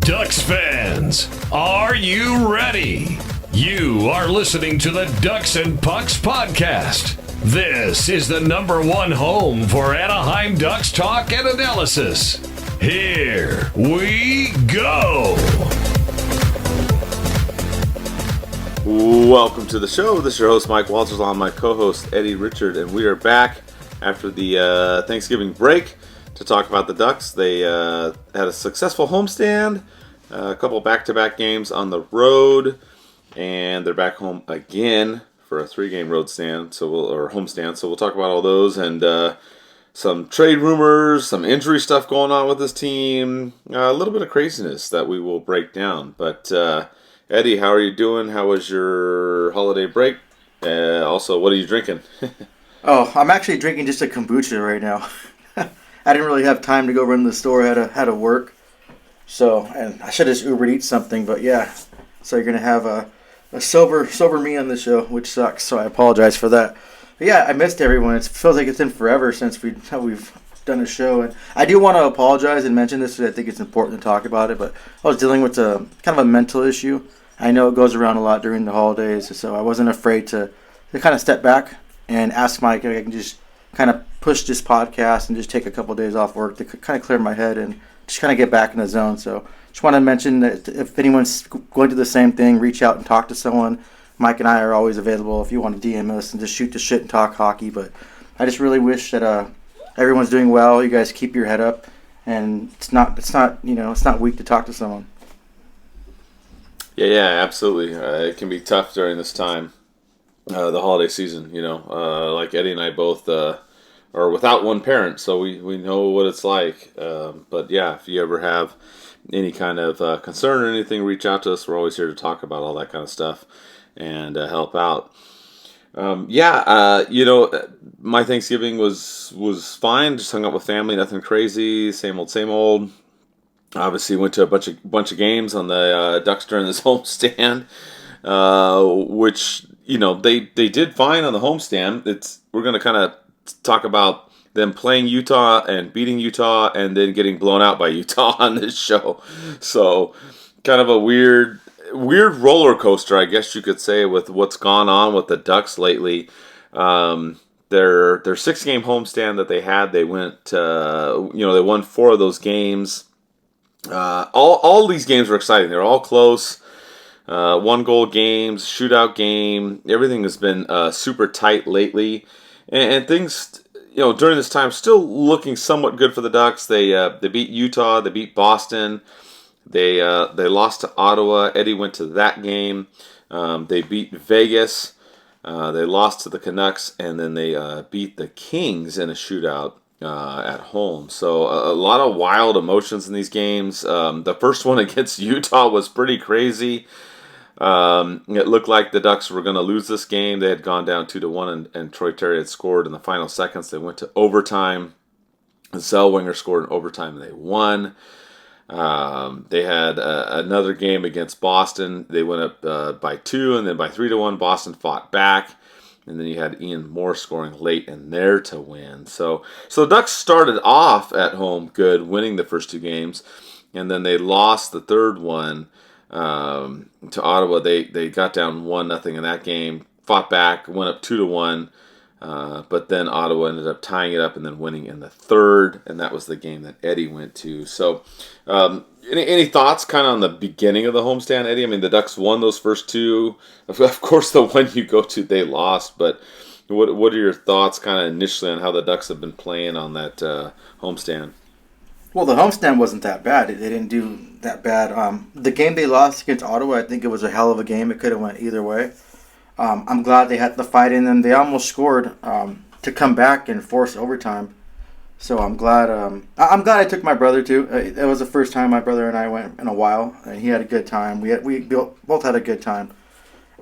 Ducks fans, are you ready? You are listening to the DucksNPucks podcast. This is the #1 home for Anaheim Ducks talk and analysis. Here we go. Welcome to the show. This is your host, Mike Walters, along with my co-host, Eddie Richard, and we are back after the Thanksgiving break to talk about the Ducks. They had a successful homestand, a couple back-to-back games on the road, and they're back home again for a 3-game homestand. So we'll talk about all those and some trade rumors, some injury stuff going on with this team, a little bit of craziness that we will break down. But Eddie, how are you doing? How was your holiday break? Also, what are you drinking? Oh, I'm actually drinking just a kombucha right now. I didn't really have time to go run to the store. I had to work. So, and I should have just Ubered Eats something, but yeah. So you're going to have a sober me on the show, which sucks. So I apologize for that. But yeah, I missed everyone. It feels like it's been forever since we've done a show. And I do want to apologize and mention this because I think it's important to talk about it. But I was dealing with kind of a mental issue. I know it goes around a lot during the holidays, so I wasn't afraid to kind of step back and ask Mike if I can just kind of push this podcast and just take a couple of days off work to kind of clear my head and just kind of get back in the zone. So just want to mention that if anyone's going through the same thing, reach out and talk to someone. Mike and I are always available if you want to DM us and just shoot the shit and talk hockey. But I just really wish that everyone's doing well. You guys keep your head up, and it's not weak to talk to someone. Yeah, absolutely. It can be tough during this time, the holiday season. Like Eddie and I both are without one parent, so we know what it's like. But yeah, if you ever have any kind of concern or anything, reach out to us. We're always here to talk about all that kind of stuff and help out. My Thanksgiving was fine. Just hung out with family, nothing crazy. Same old. Obviously, went to a bunch of games on the Ducks during this homestand, which they did fine on the homestand. We're going to kind of talk about them playing Utah and beating Utah and then getting blown out by Utah on this show. So, kind of a weird roller coaster, I guess you could say, with what's gone on with the Ducks lately. Their 6-game homestand that they had, they went, they won 4 of those games. All these games were exciting. They're all close. 1-goal games, shootout game. Everything has been super tight lately, and things during this time still looking somewhat good for the Ducks. They beat Utah. They beat Boston. They lost to Ottawa. Eddie went to that game. They beat Vegas. They lost to the Canucks, and then they beat the Kings in a shootout at home. So a lot of wild emotions in these games. The first one against Utah was pretty crazy. It looked like the Ducks were going to lose this game. They had gone down 2-1, and Troy Terry had scored in the final seconds. They went to overtime. And Zellweger scored in overtime, and they won. They had another game against Boston. They went up by 2, and then by 3-1, Boston fought back. And then you had Ian Moore scoring late in there to win. So the Ducks started off at home good, winning the first 2 games. And then they lost the third one to Ottawa. They got down 1-0 in that game, fought back, went up 2-1. But then Ottawa ended up tying it up and then winning in the third. And that was the game that Eddie went to. So any thoughts kind of on the beginning of the homestand, Eddie? I mean, the Ducks won those first 2. Of course, the one you go to, they lost. But what are your thoughts kind of initially on how the Ducks have been playing on that homestand? Well, the homestand wasn't that bad. They didn't do that bad. The game they lost against Ottawa, I think it was a hell of a game. It could have went either way. I'm glad they had the fight in them. They almost scored to come back and force overtime. So I'm glad. I'm glad I took my brother too. It was the first time my brother and I went in a while, and he had a good time. We both had a good time.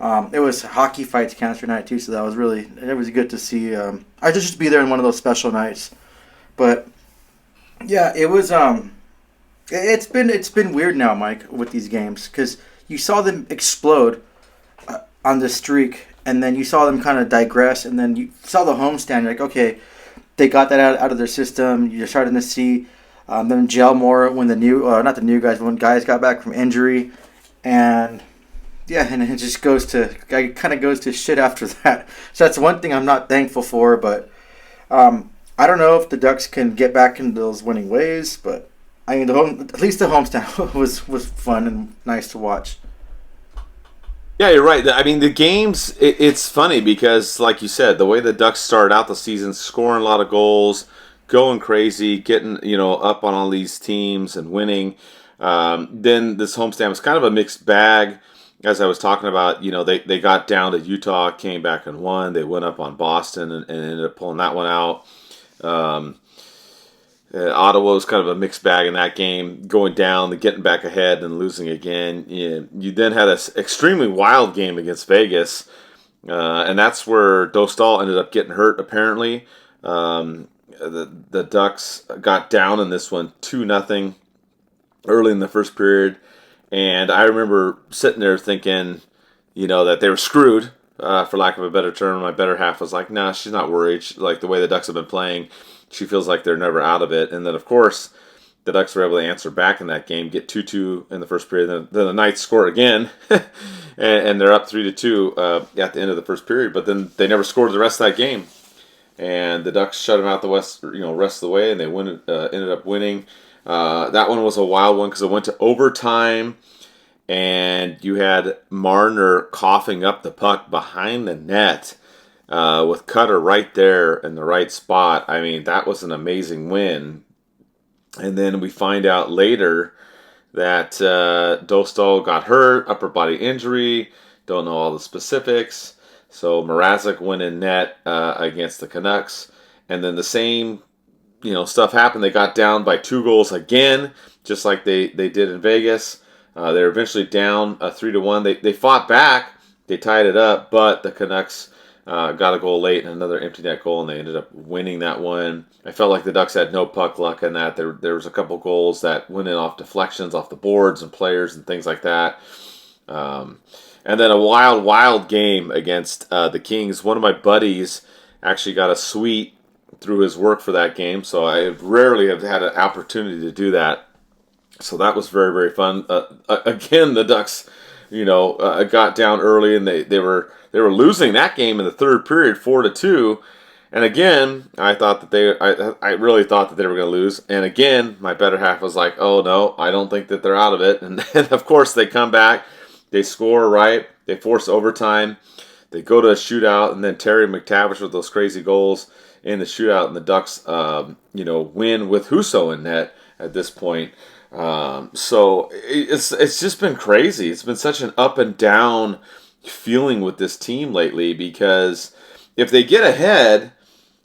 It was hockey fights cancer night too, so that was it was good to see. I just be there in one of those special nights, but yeah, it was. It's been weird now, Mike, with these games because you saw them explode on the streak, and then you saw them kind of digress, and then you saw the homestand. You're like, okay, they got that out of their system. You're starting to see Then gel more when not the new guys, when guys got back from injury, and yeah, and it just kind of goes to shit after that. So that's one thing I'm not thankful for, but I don't know if the Ducks can get back into those winning ways, but I mean, at least the homestand was fun and nice to watch. Yeah, you're right. I mean, the games, it's funny because, like you said, the way the Ducks started out the season, scoring a lot of goals, going crazy, getting, up on all these teams and winning. Then this homestand was kind of a mixed bag. As I was talking about, they got down to Utah, came back and won. They went up on Boston and ended up pulling that one out. Ottawa was kind of a mixed bag in that game, going down, then getting back ahead, and losing again. You then had an extremely wild game against Vegas, and that's where Dostal ended up getting hurt, apparently. The Ducks got down in this one 2-0 early in the first period, and I remember sitting there thinking, that they were screwed, for lack of a better term. My better half was like, nah, she's not worried. Like, the way the Ducks have been playing, she feels like they're never out of it. And then, of course, the Ducks were able to answer back in that game, get 2-2 in the first period. Then the Knights score again, and they're up 3-2 at the end of the first period. But then they never scored the rest of that game. And the Ducks shut them out the rest of the way, and they ended up winning. That one was a wild one because it went to overtime, and you had Marner coughing up the puck behind the net with Cutter right there in the right spot. I mean, that was an amazing win. And then we find out later that Dostal got hurt, upper body injury. Don't know all the specifics. So Mrazek went in net against the Canucks. And then the same stuff happened. They got down by 2 goals again, just like they did in Vegas. They were eventually down 3-1. They fought back. They tied it up, but the Canucks got a goal late and another empty net goal, and they ended up winning that one. I felt like the Ducks had no puck luck in that. There was a couple goals that went in off deflections, off the boards and players and things like that. And then a wild game against the Kings. One of my buddies actually got a suite through his work for that game, so I rarely have had an opportunity to do that. So that was very, very fun. Again, the Ducks, got down early, and they were losing that game in the third period, 4-2. And again, I really thought that they were going to lose. And again, my better half was like, "Oh no, I don't think that they're out of it." And then, of course, they come back, they score right, they force overtime, they go to a shootout, and then Terry McTavish with those crazy goals in the shootout, and the Ducks, win with Husso in net at this point. So it's just been crazy. It's been such an up and down feeling with this team lately, because if they get ahead,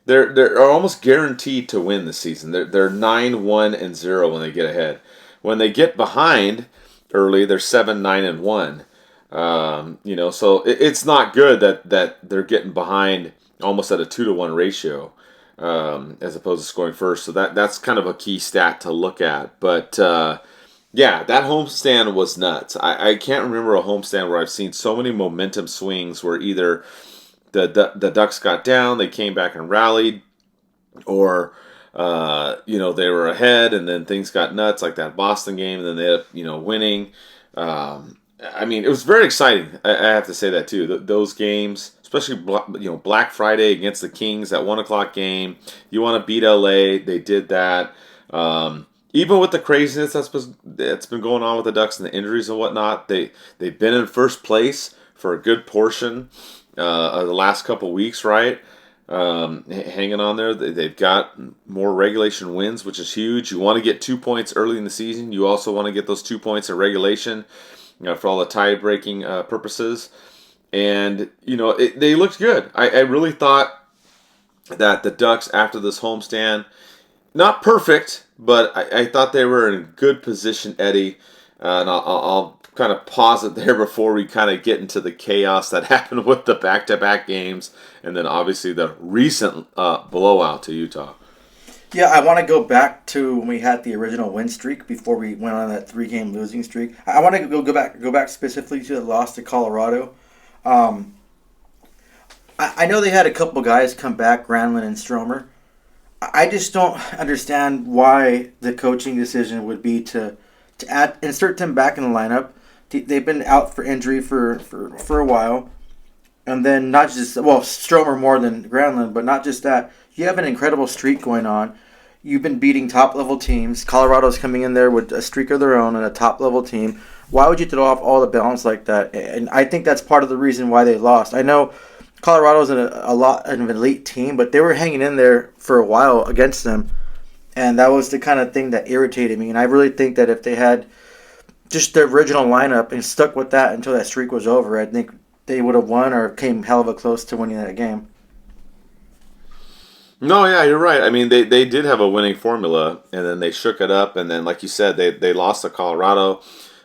they're almost guaranteed to win this season. They're 9-1-0 when they get ahead. When they get behind early, they're 7-9-1. So it's not good that they're getting behind almost at a 2-to-1 ratio. As opposed to scoring first. So that's kind of a key stat to look at. But, that homestand was nuts. I can't remember a homestand where I've seen so many momentum swings where either the Ducks got down, they came back and rallied, or, they were ahead and then things got nuts, like that Boston game, and then they ended up, winning. It was very exciting. I have to say that too. Those games, especially Black Friday against the Kings, that 1:00 game. You want to beat LA. They did that. Even with the craziness that's been going on with the Ducks and the injuries and whatnot, they've been in first place for a good portion of the last couple weeks, right? Hanging on there. They've got more regulation wins, which is huge. You want to get 2 points early in the season. You also want to get those 2 points in regulation, for all the tie-breaking purposes. And, they looked good. I really thought that the Ducks, after this homestand, not perfect, but I thought they were in a good position, Eddie. And I'll kind of pause it there before we kind of get into the chaos that happened with the back-to-back games, and then obviously the recent blowout to Utah. Yeah, I want to go back to when we had the original win streak before we went on that 3-game losing streak. I want to go back specifically to the loss to Colorado. I know they had a couple guys come back, Granlund and Stromer. I just don't understand why the coaching decision would be to insert them back in the lineup. They've been out for injury for a while. And then not just, well, Stromer more than Granlund, but not just that. You have an incredible streak going on. You've been beating top-level teams. Colorado's coming in there with a streak of their own and a top-level team. Why would you throw off all the balance like that? And I think that's part of the reason why they lost. I know Colorado's a lot of an elite team, but they were hanging in there for a while against them. And that was the kind of thing that irritated me. And I really think that if they had just the original lineup and stuck with that until that streak was over, I think they would have won or came hell of a close to winning that game. No, yeah, you're right. I mean, they did have a winning formula, and then they shook it up, and then, like you said, they lost to Colorado.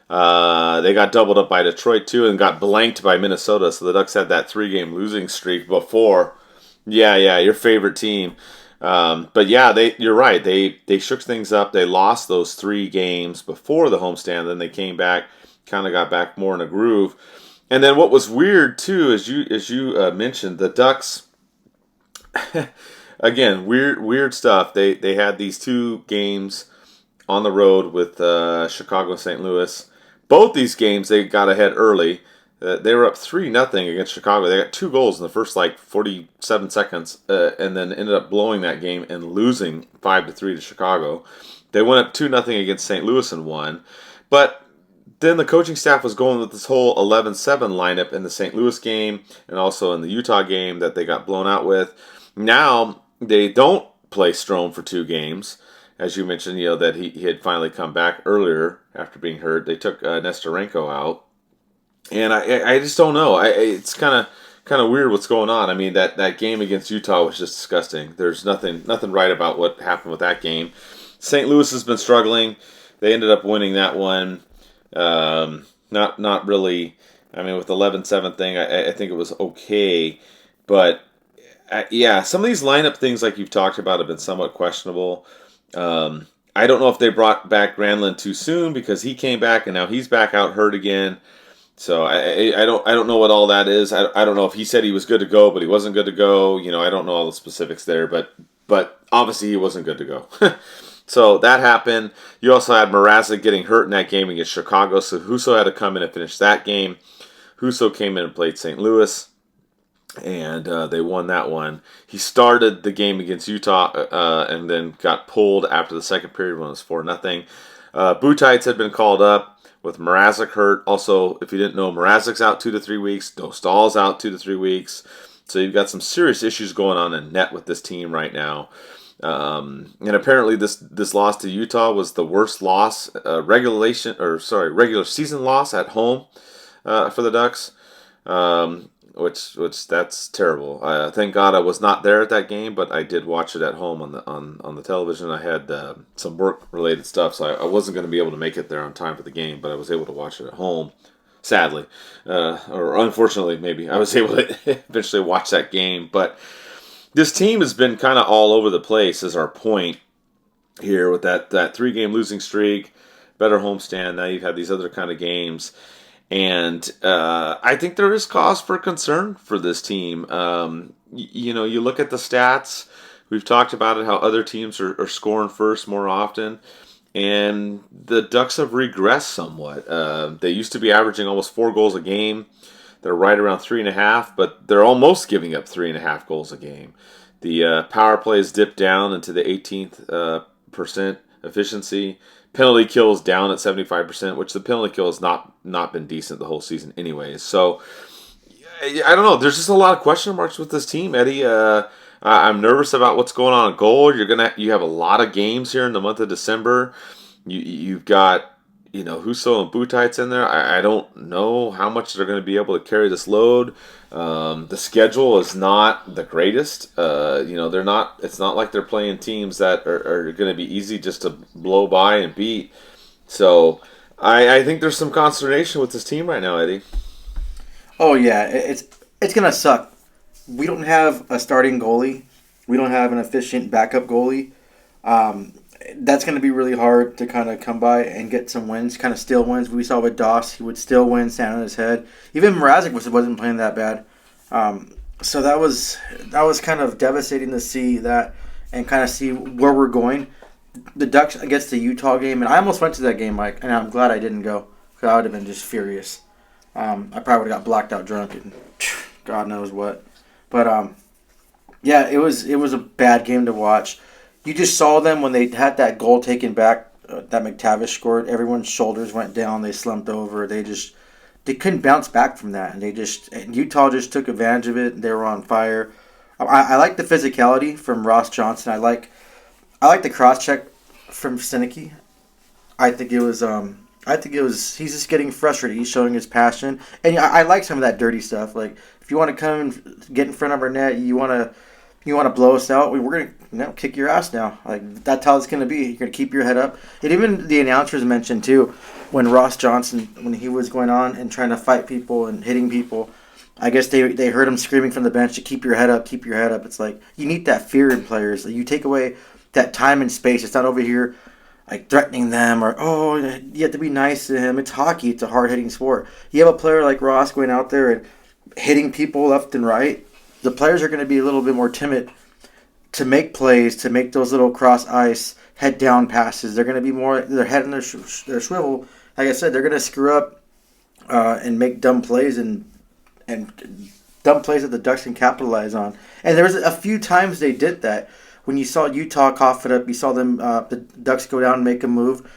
They got doubled up by Detroit, too, and got blanked by Minnesota, so the Ducks had that 3-game losing streak before. Yeah, your favorite team. But yeah, you're right. They shook things up. They lost those 3 games before the homestand, then they came back, kind of got back more in a groove. And then what was weird too, as you mentioned, the Ducks. Again, weird stuff. They had these 2 games on the road with Chicago and St. Louis. Both these games they got ahead early. They were up 3-0 against Chicago. They got 2 goals in the first 47 seconds, and then ended up blowing that game and losing 5-3 to Chicago. They went up 2-0 against St. Louis and won, but then the coaching staff was going with this whole 11-7 lineup in the St. Louis game and also in the Utah game that they got blown out with. Now they don't play Strome for 2 games. As you mentioned, that he had finally come back earlier after being hurt. They took Nestorenko out. And I just don't know. It's kind of weird what's going on. I mean, that game against Utah was just disgusting. There's nothing right about what happened with that game. St. Louis has been struggling. They ended up winning that one. Not really. I mean, with the 11-7 thing, I think it was okay, but yeah, some of these lineup things, like you've talked about, have been somewhat questionable. I don't know if they brought back Granlund too soon because he came back and now he's back out hurt again. So I don't know what all that is. I don't know if he said he was good to go, but he wasn't good to go. I don't know all the specifics there, but obviously he wasn't good to go. So that happened. You also had Mrazek getting hurt in that game against Chicago, so Husso had to come in and finish that game. Husso came in and played St. Louis, and they won that one. He started the game against Utah and then got pulled after the second period when it was 4-0. Butites had been called up with Mrazek hurt. Also, if you didn't know, Mrazek's out 2 to 3 weeks. Dostal's out 2 to 3 weeks. So you've got some serious issues going on in net with this team right now. And apparently this loss to Utah was the worst loss, regular season loss at home for the Ducks, which that's terrible. Thank God I was not there at that game, but I did watch it at home on the television. I had some work related stuff, so I wasn't going to be able to make it there on time for the game, but I was able to watch it at home. Sadly, or unfortunately, maybe I was able to eventually watch that game, but. This team has been kind of all over the place, is our point here, with that 3-game losing streak, better homestand. Now you've had these other kind of games. And I think there is cause for concern for this team. You look at the stats. We've talked about it, how other teams are scoring first more often. And the Ducks have regressed somewhat. They used to be averaging almost 4 goals a game. They're right around 3.5, but they're almost giving up 3.5 goals a game. The power play has dipped down into the 18th percent efficiency. Penalty kills down at 75%, which the penalty kill has not been decent the whole season anyways. So, I don't know. There's just a lot of question marks with this team, Eddie. I'm nervous about what's going on at goal. You have a lot of games here in the month of December. You've got Husso and Butites in there. I don't know how much they're going to be able to carry this load. The schedule is not the greatest. They're not. It's not like they're playing teams that are going to be easy just to blow by and beat. So I think there's some consternation with this team right now, Eddie. Oh yeah, it's going to suck. We don't have a starting goalie. We don't have an efficient backup goalie. That's going to be really hard to kind of come by and get some wins, kind of steal wins. We saw with Doss, he would still win, stand on his head. Even Mrazek wasn't playing that bad. So that was kind of devastating to see that. and kind of see where we're going. The Ducks against the Utah game, and I almost went to that game, Mike, and I'm glad I didn't go because I would have been just furious. I probably would have got blacked out drunk and God knows what. But yeah, it was a bad game to watch. You just saw them when they had that goal taken back that McTavish scored. Everyone's shoulders went down. They slumped over. They couldn't bounce back from that, and Utah just took advantage of it. They were on fire. I like the physicality from Ross Johnson. I like the cross check from Sinicki. I think it was he's just getting frustrated. He's showing his passion, and I like some of that dirty stuff. Like if you want to come and get in front of our net, you want to blow us out. We're gonna kick your ass now. Like that's how it's gonna be. You're gonna keep your head up. And even the announcers mentioned too when Ross Johnson when he was going on and trying to fight people and hitting people. I guess they heard him screaming from the bench to keep your head up, keep your head up. It's like you need that fear in players. You take away that time and space. It's not over here like threatening them or you have to be nice to him. It's hockey. It's a hard hitting sport. You have a player like Ross going out there and hitting people left and right. The players are going to be a little bit more timid to make plays, to make those little cross ice head down passes. They're going to be more their head in their swivel. Like I said, they're going to screw up and make dumb plays and dumb plays that the Ducks can capitalize on. And there was a few times they did that. When you saw Utah cough it up, you saw them the Ducks go down and make a move.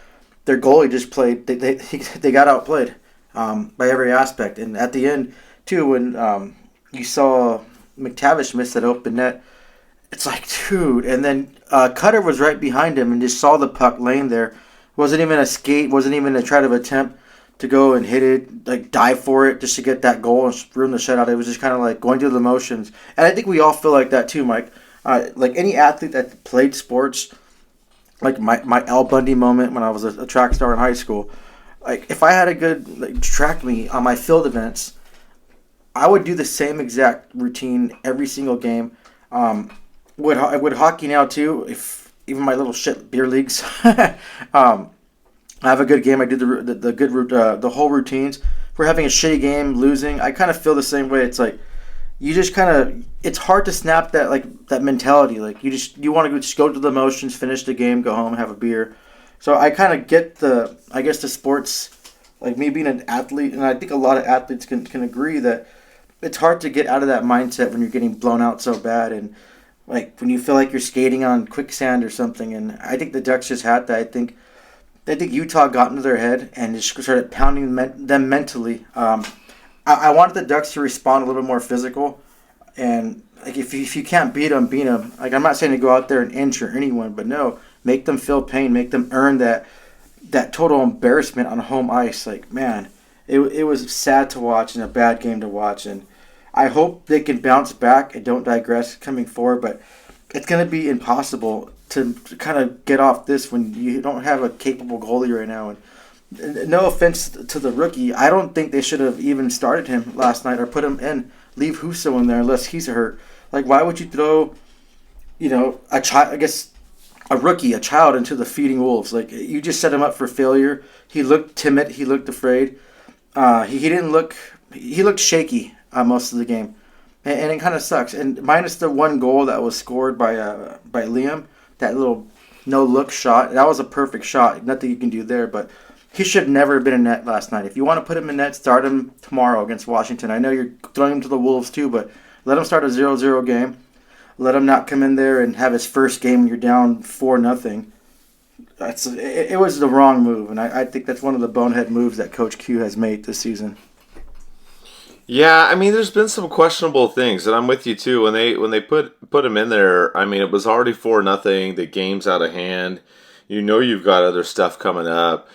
Their goalie just played. They got outplayed by every aspect. And at the end, too, when you saw McTavish miss that open net, it's like, dude. And then Cutter was right behind him and just saw the puck laying there. Wasn't even a skate. Wasn't even a try to attempt to go and hit it, like dive for it just to get that goal and ruin the shutout. It was just kind of like going through the motions. And I think we all feel like that too, Mike. Like any athlete that played sports, like my Al Bundy moment when I was a track star in high school, like if I had a good track meet on my field events, I would do the same exact routine every single game. Would hockey now too, if even my little shit beer leagues. I have a good game. I do the whole routines. If we're having a shitty game, losing, I kind of feel the same way. It's like you just kind of it's hard to snap that mentality. Like you want to just go through the motions, finish the game, go home, have a beer. So I kind of get the sports, like me being an athlete, and I think a lot of athletes can agree that it's hard to get out of that mindset when you're getting blown out so bad and like when you feel like you're skating on quicksand or something. And I think the Ducks just had that. I think Utah got into their head and just started pounding them mentally. I wanted the Ducks to respond a little bit more physical, and like if you can't beat them, beat them. Like I'm not saying to go out there and injure anyone, but no, make them feel pain, make them earn that total embarrassment on home ice. Like man, it was sad to watch and a bad game to watch, and I hope they can bounce back and don't digress coming forward, but it's going to be impossible to kind of get off this when you don't have a capable goalie right now. And no offense to the rookie, I don't think they should have even started him last night or put him in. Leave Husso in there unless he's hurt. Like, why would you throw, a child? I guess a rookie, a child, into the feeding wolves? Like, you just set him up for failure. He looked timid. He looked afraid. He didn't look. He looked shaky most of the game, and it kind of sucks. And minus the one goal that was scored by Liam. That little no-look shot, that was a perfect shot. Nothing you can do there, but he should never have been in net last night. If you want to put him in net, start him tomorrow against Washington. I know you're throwing him to the Wolves too, but let him start a 0-0 game. Let him not come in there and have his first game when you're down 4-0. It was the wrong move, and I think that's one of the bonehead moves that Coach Q has made this season. Yeah, I mean, there's been some questionable things, and I'm with you too. When they put him in there, I mean, it was already 4-0. The game's out of hand. You've got other stuff coming up.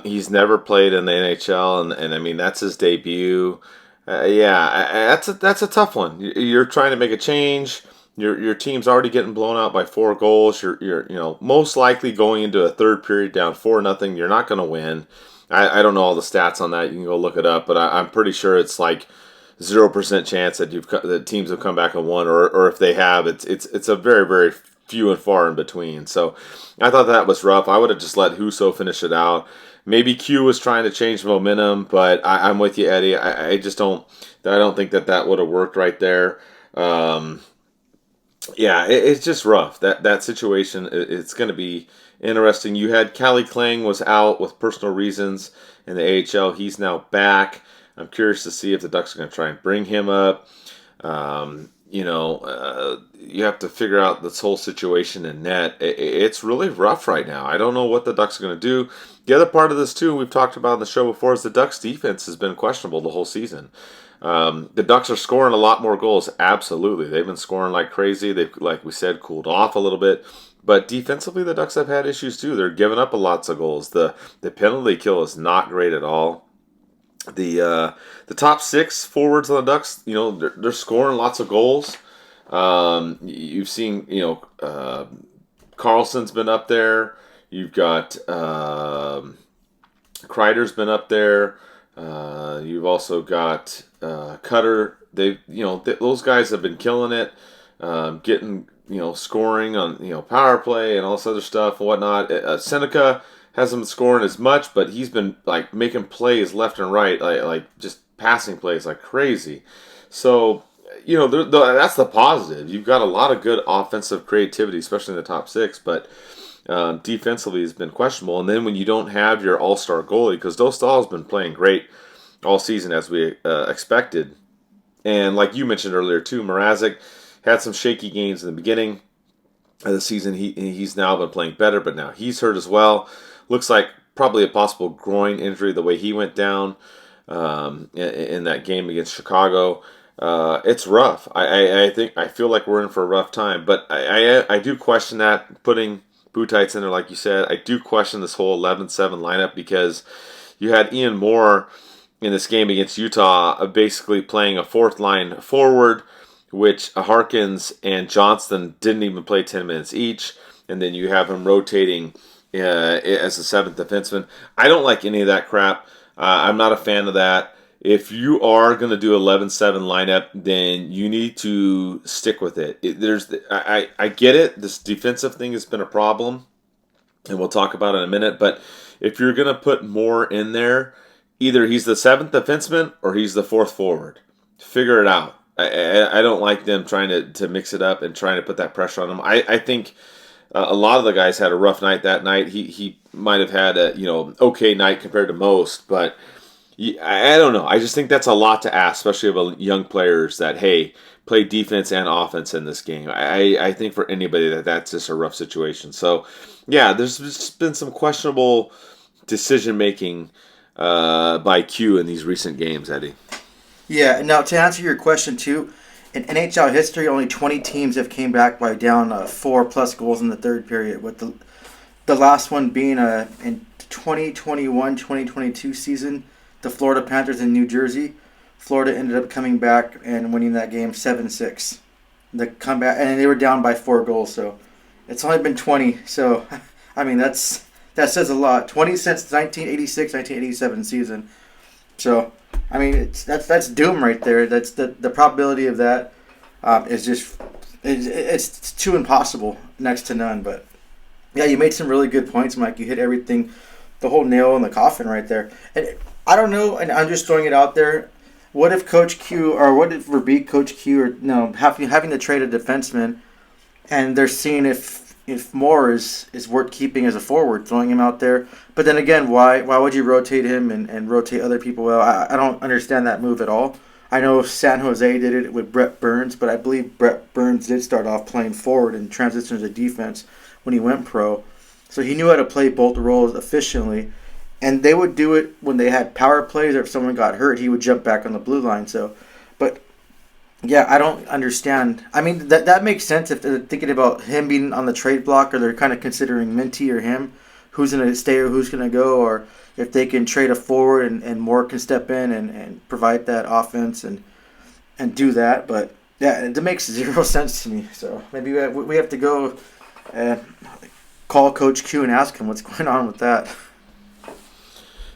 He's never played in the NHL, and I mean that's his debut. That's a tough one. You're trying to make a change. Your team's already getting blown out by 4 goals. You're most likely going into a third period down 4-0. You're not going to win. I don't know all the stats on that. You can go look it up, but I'm pretty sure it's like 0% chance that teams have come back and won, or if they have, it's a very, very few and far in between. So I thought that was rough. I would have just let Husso finish it out. Maybe Q was trying to change momentum, but I'm with you, Eddie. I just don't think that would have worked right there. Yeah, it's just rough. That situation, it's going to be interesting. You had Callie Klang was out with personal reasons in the AHL. He's now back. I'm curious to see if the Ducks are going to try and bring him up. You have to figure out this whole situation in net. It's really rough right now. I don't know what the Ducks are going to do. The other part of this, too, we've talked about on the show before, is the Ducks' defense has been questionable the whole season. The Ducks are scoring a lot more goals. Absolutely. They've been scoring like crazy. They've, like we said, cooled off a little bit. But defensively, the Ducks have had issues, too. They're giving up lots of goals. The penalty kill is not great at all. The top six forwards on the Ducks, they're scoring lots of goals. You've seen, Carlson's been up there. You've got Kreider's been up there. You've also got Cutter. Those guys have been killing it, getting scoring on power play and all this other stuff and whatnot. Seneca hasn't been scoring as much, but he's been like making plays left and right, like just passing plays like crazy. So that's the positive. You've got a lot of good offensive creativity, especially in the top six, but defensively has been questionable. And then when you don't have your all-star goalie, because Dostal has been playing great all season as we expected. And like you mentioned earlier too, Mrazek had some shaky games in the beginning of the season. He's now been playing better, but now he's hurt as well. Looks like probably a possible groin injury the way he went down in that game against Chicago. It's rough. I feel like we're in for a rough time, but I do question that, putting Butites in there like you said. I do question this whole 11-7 lineup, because you had Ian Moore in this game against Utah basically playing a fourth line forward, which Harkins and Johnston didn't even play 10 minutes each, and then you have him rotating as a seventh defenseman. I don't like any of that crap. I'm not a fan of that. If you are going to do 11-7 lineup, then you need to stick with it. I get it. This defensive thing has been a problem, and we'll talk about it in a minute. But if you're going to put more in there, either he's the seventh defenseman or he's the fourth forward. Figure it out. I don't like them trying to mix it up and trying to put that pressure on him. I think a lot of the guys had a rough night that night. He might have had a okay night compared to most, but I don't know. I just think that's a lot to ask, especially of young players that, hey, play defense and offense in this game. I think for anybody that's just a rough situation. So, yeah, there's just been some questionable decision-making by Q in these recent games, Eddie. Yeah, now to answer your question too, in NHL history, only 20 teams have came back by down 4+ goals in the third period, with the last one being in 2021-2022 season, the Florida Panthers in New Jersey. Florida ended up coming back and winning that game 7-6. The comeback, and they were down by 4 goals, so it's only been 20. So, I mean, that says a lot. 20 since 1986-1987 season. So, I mean, that's doom right there. That's the probability of that is just it's too impossible, next to none. But yeah, you made some really good points, Mike. You hit everything, the whole nail in the coffin right there. And I don't know, and I'm just throwing it out there. What if Coach Q, or what if Verbeek, Coach Q, or having to trade a defenseman, and they're seeing if Moore is worth keeping as a forward, throwing him out there. But then again, why would you rotate him and rotate other people? Well, I don't understand that move at all. I know San Jose did it with Brett Burns, but I believe Brett Burns did start off playing forward and transition to defense when he went pro. So he knew how to play both roles efficiently. And they would do it when they had power plays, or if someone got hurt, he would jump back on the blue line. So, but yeah, I don't understand. I mean, that makes sense if they're thinking about him being on the trade block, or they're kind of considering Minty or him, who's going to stay or who's going to go, or if they can trade a forward and Moore can step in and provide that offense and do that. But yeah, it makes zero sense to me. So maybe we have to go call Coach Q and ask him what's going on with that.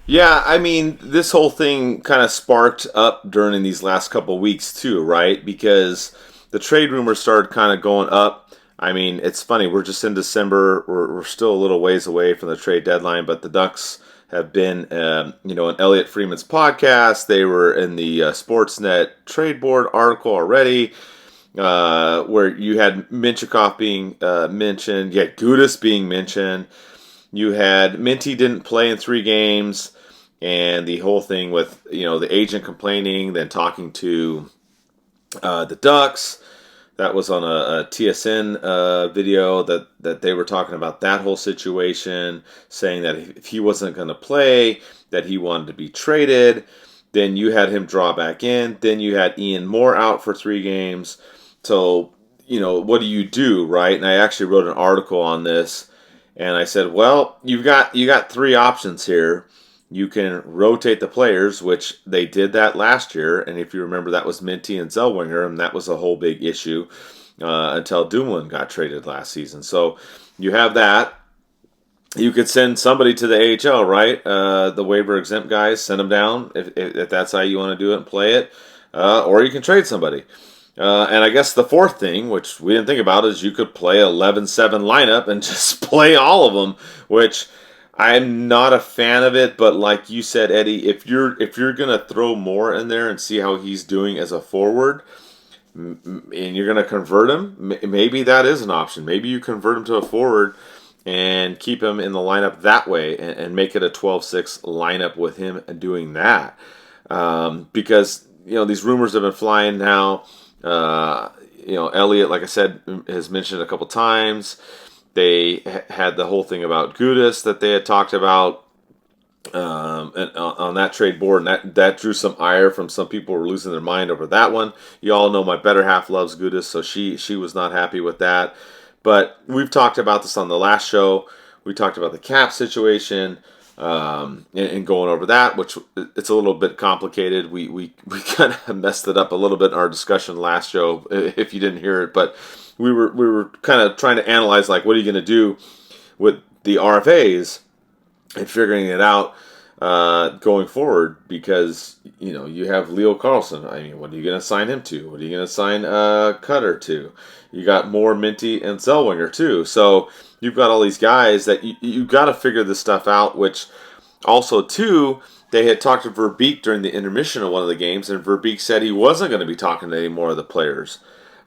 Yeah, I mean, this whole thing kind of sparked up during these last couple of weeks too, right? Because the trade rumors started kind of going up. I mean, it's funny. We're just in December. We're still a little ways away from the trade deadline, but the Ducks have been, in Elliot Freeman's podcast. They were in the Sportsnet trade board article already. where you had Mintyukov being mentioned, you had Gudas being mentioned, you had Minty didn't play in 3 games, and the whole thing with the agent complaining, then talking to the Ducks. That was on a TSN video that they were talking about that whole situation, saying that if he wasn't going to play, that he wanted to be traded. Then you had him draw back in. Then you had Ian Moore out for 3 games. So, what do you do, right? And I actually wrote an article on this, and I said, well, you got 3 options here. You can rotate the players, which they did that last year, and if you remember, that was Minty and Zellweger, and that was a whole big issue until Dumoulin got traded last season. So you have that. You could send somebody to the AHL, right? The waiver exempt guys, send them down if that's how you want to do it and play it, or you can trade somebody. And I guess the 4th thing, which we didn't think about, is you could play 11-7 lineup and just play all of them, which I'm not a fan of it, but like you said, Eddie, if you're gonna throw Moore in there and see how he's doing as a forward, and you're gonna convert him, maybe that is an option. Maybe you convert him to a forward and keep him in the lineup that way, and make it a 12-6 lineup with him doing that. Because these rumors have been flying now. Elliott, like I said, has mentioned a couple times. They had the whole thing about Gudas that they had talked about on that trade board, and that drew some ire from some people who were losing their mind over that one. You all know my better half loves Gudas, so she was not happy with that. But we've talked about this on the last show. We talked about the cap situation and going over that, which it's a little bit complicated. We kind of messed it up a little bit in our discussion last show, if you didn't hear it, but we were kind of trying to analyze, like, what are you going to do with the RFAs and figuring it out going forward, because you have Leo Carlson. I mean, what are you going to sign him to? What are you going to sign Cutter to? You got more Minty and Zellweger too. So you've got all these guys that you got to figure this stuff out. Which also too, they had talked to Verbeek during the intermission of one of the games, and Verbeek said he wasn't going to be talking to any more of the players.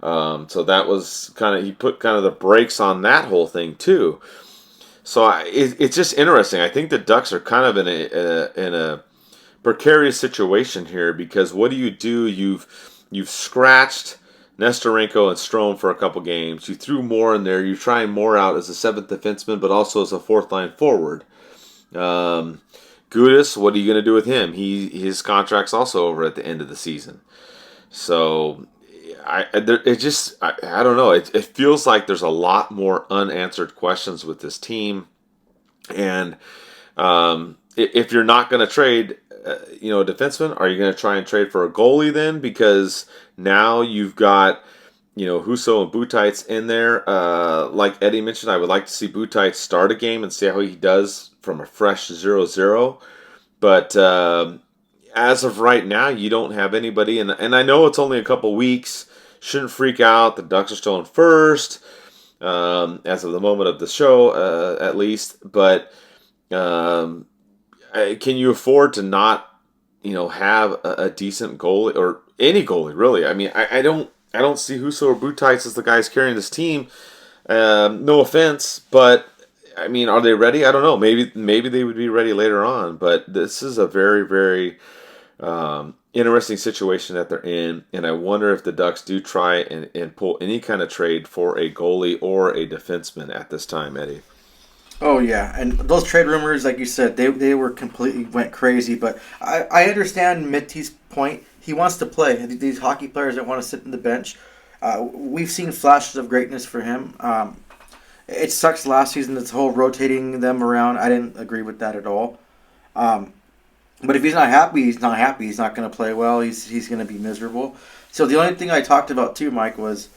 So that was he put kind of the brakes on that whole thing too. So it's just interesting. I think the Ducks are kind of in a precarious situation here, because what do? You've scratched Nestorenko and Strome for a couple games. You threw Moore in there. You're trying Moore out as a 7th defenseman, but also as a 4th line forward. Gudas, what are you going to do with him? His contract's also over at the end of the season. So I don't know. It feels like there's a lot more unanswered questions with this team. And if you're not going to trade, a defenseman, are you going to try and trade for a goalie then? Because now you've got, Husso and Butites in there. Like Eddie mentioned, I would like to see Butites start a game and see how he does from a fresh 0-0. But as of right now, you don't have anybody. And I know it's only a couple weeks. Shouldn't freak out. The Ducks are still in first, as of the moment of the show, at least. But can you afford to not, have a decent goalie, or any goalie really? I mean, I don't see Husso or Butites as the guys carrying this team. No offense, but I mean, are they ready? I don't know. Maybe they would be ready later on. But this is a very, very interesting situation that they're in, and I wonder if the Ducks do try and pull any kind of trade for a goalie or a defenseman at this time, Eddie. Oh yeah, and those trade rumors, like you said, they were completely went crazy. But I understand Minty's point. He wants to play. These hockey players that want to sit on the bench. We've seen flashes of greatness for him. It sucks last season, this whole rotating them around. I didn't agree with that at all. But if he's not happy, he's not happy. He's not going to play well. He's going to be miserable. So the only thing I talked about too, Mike, was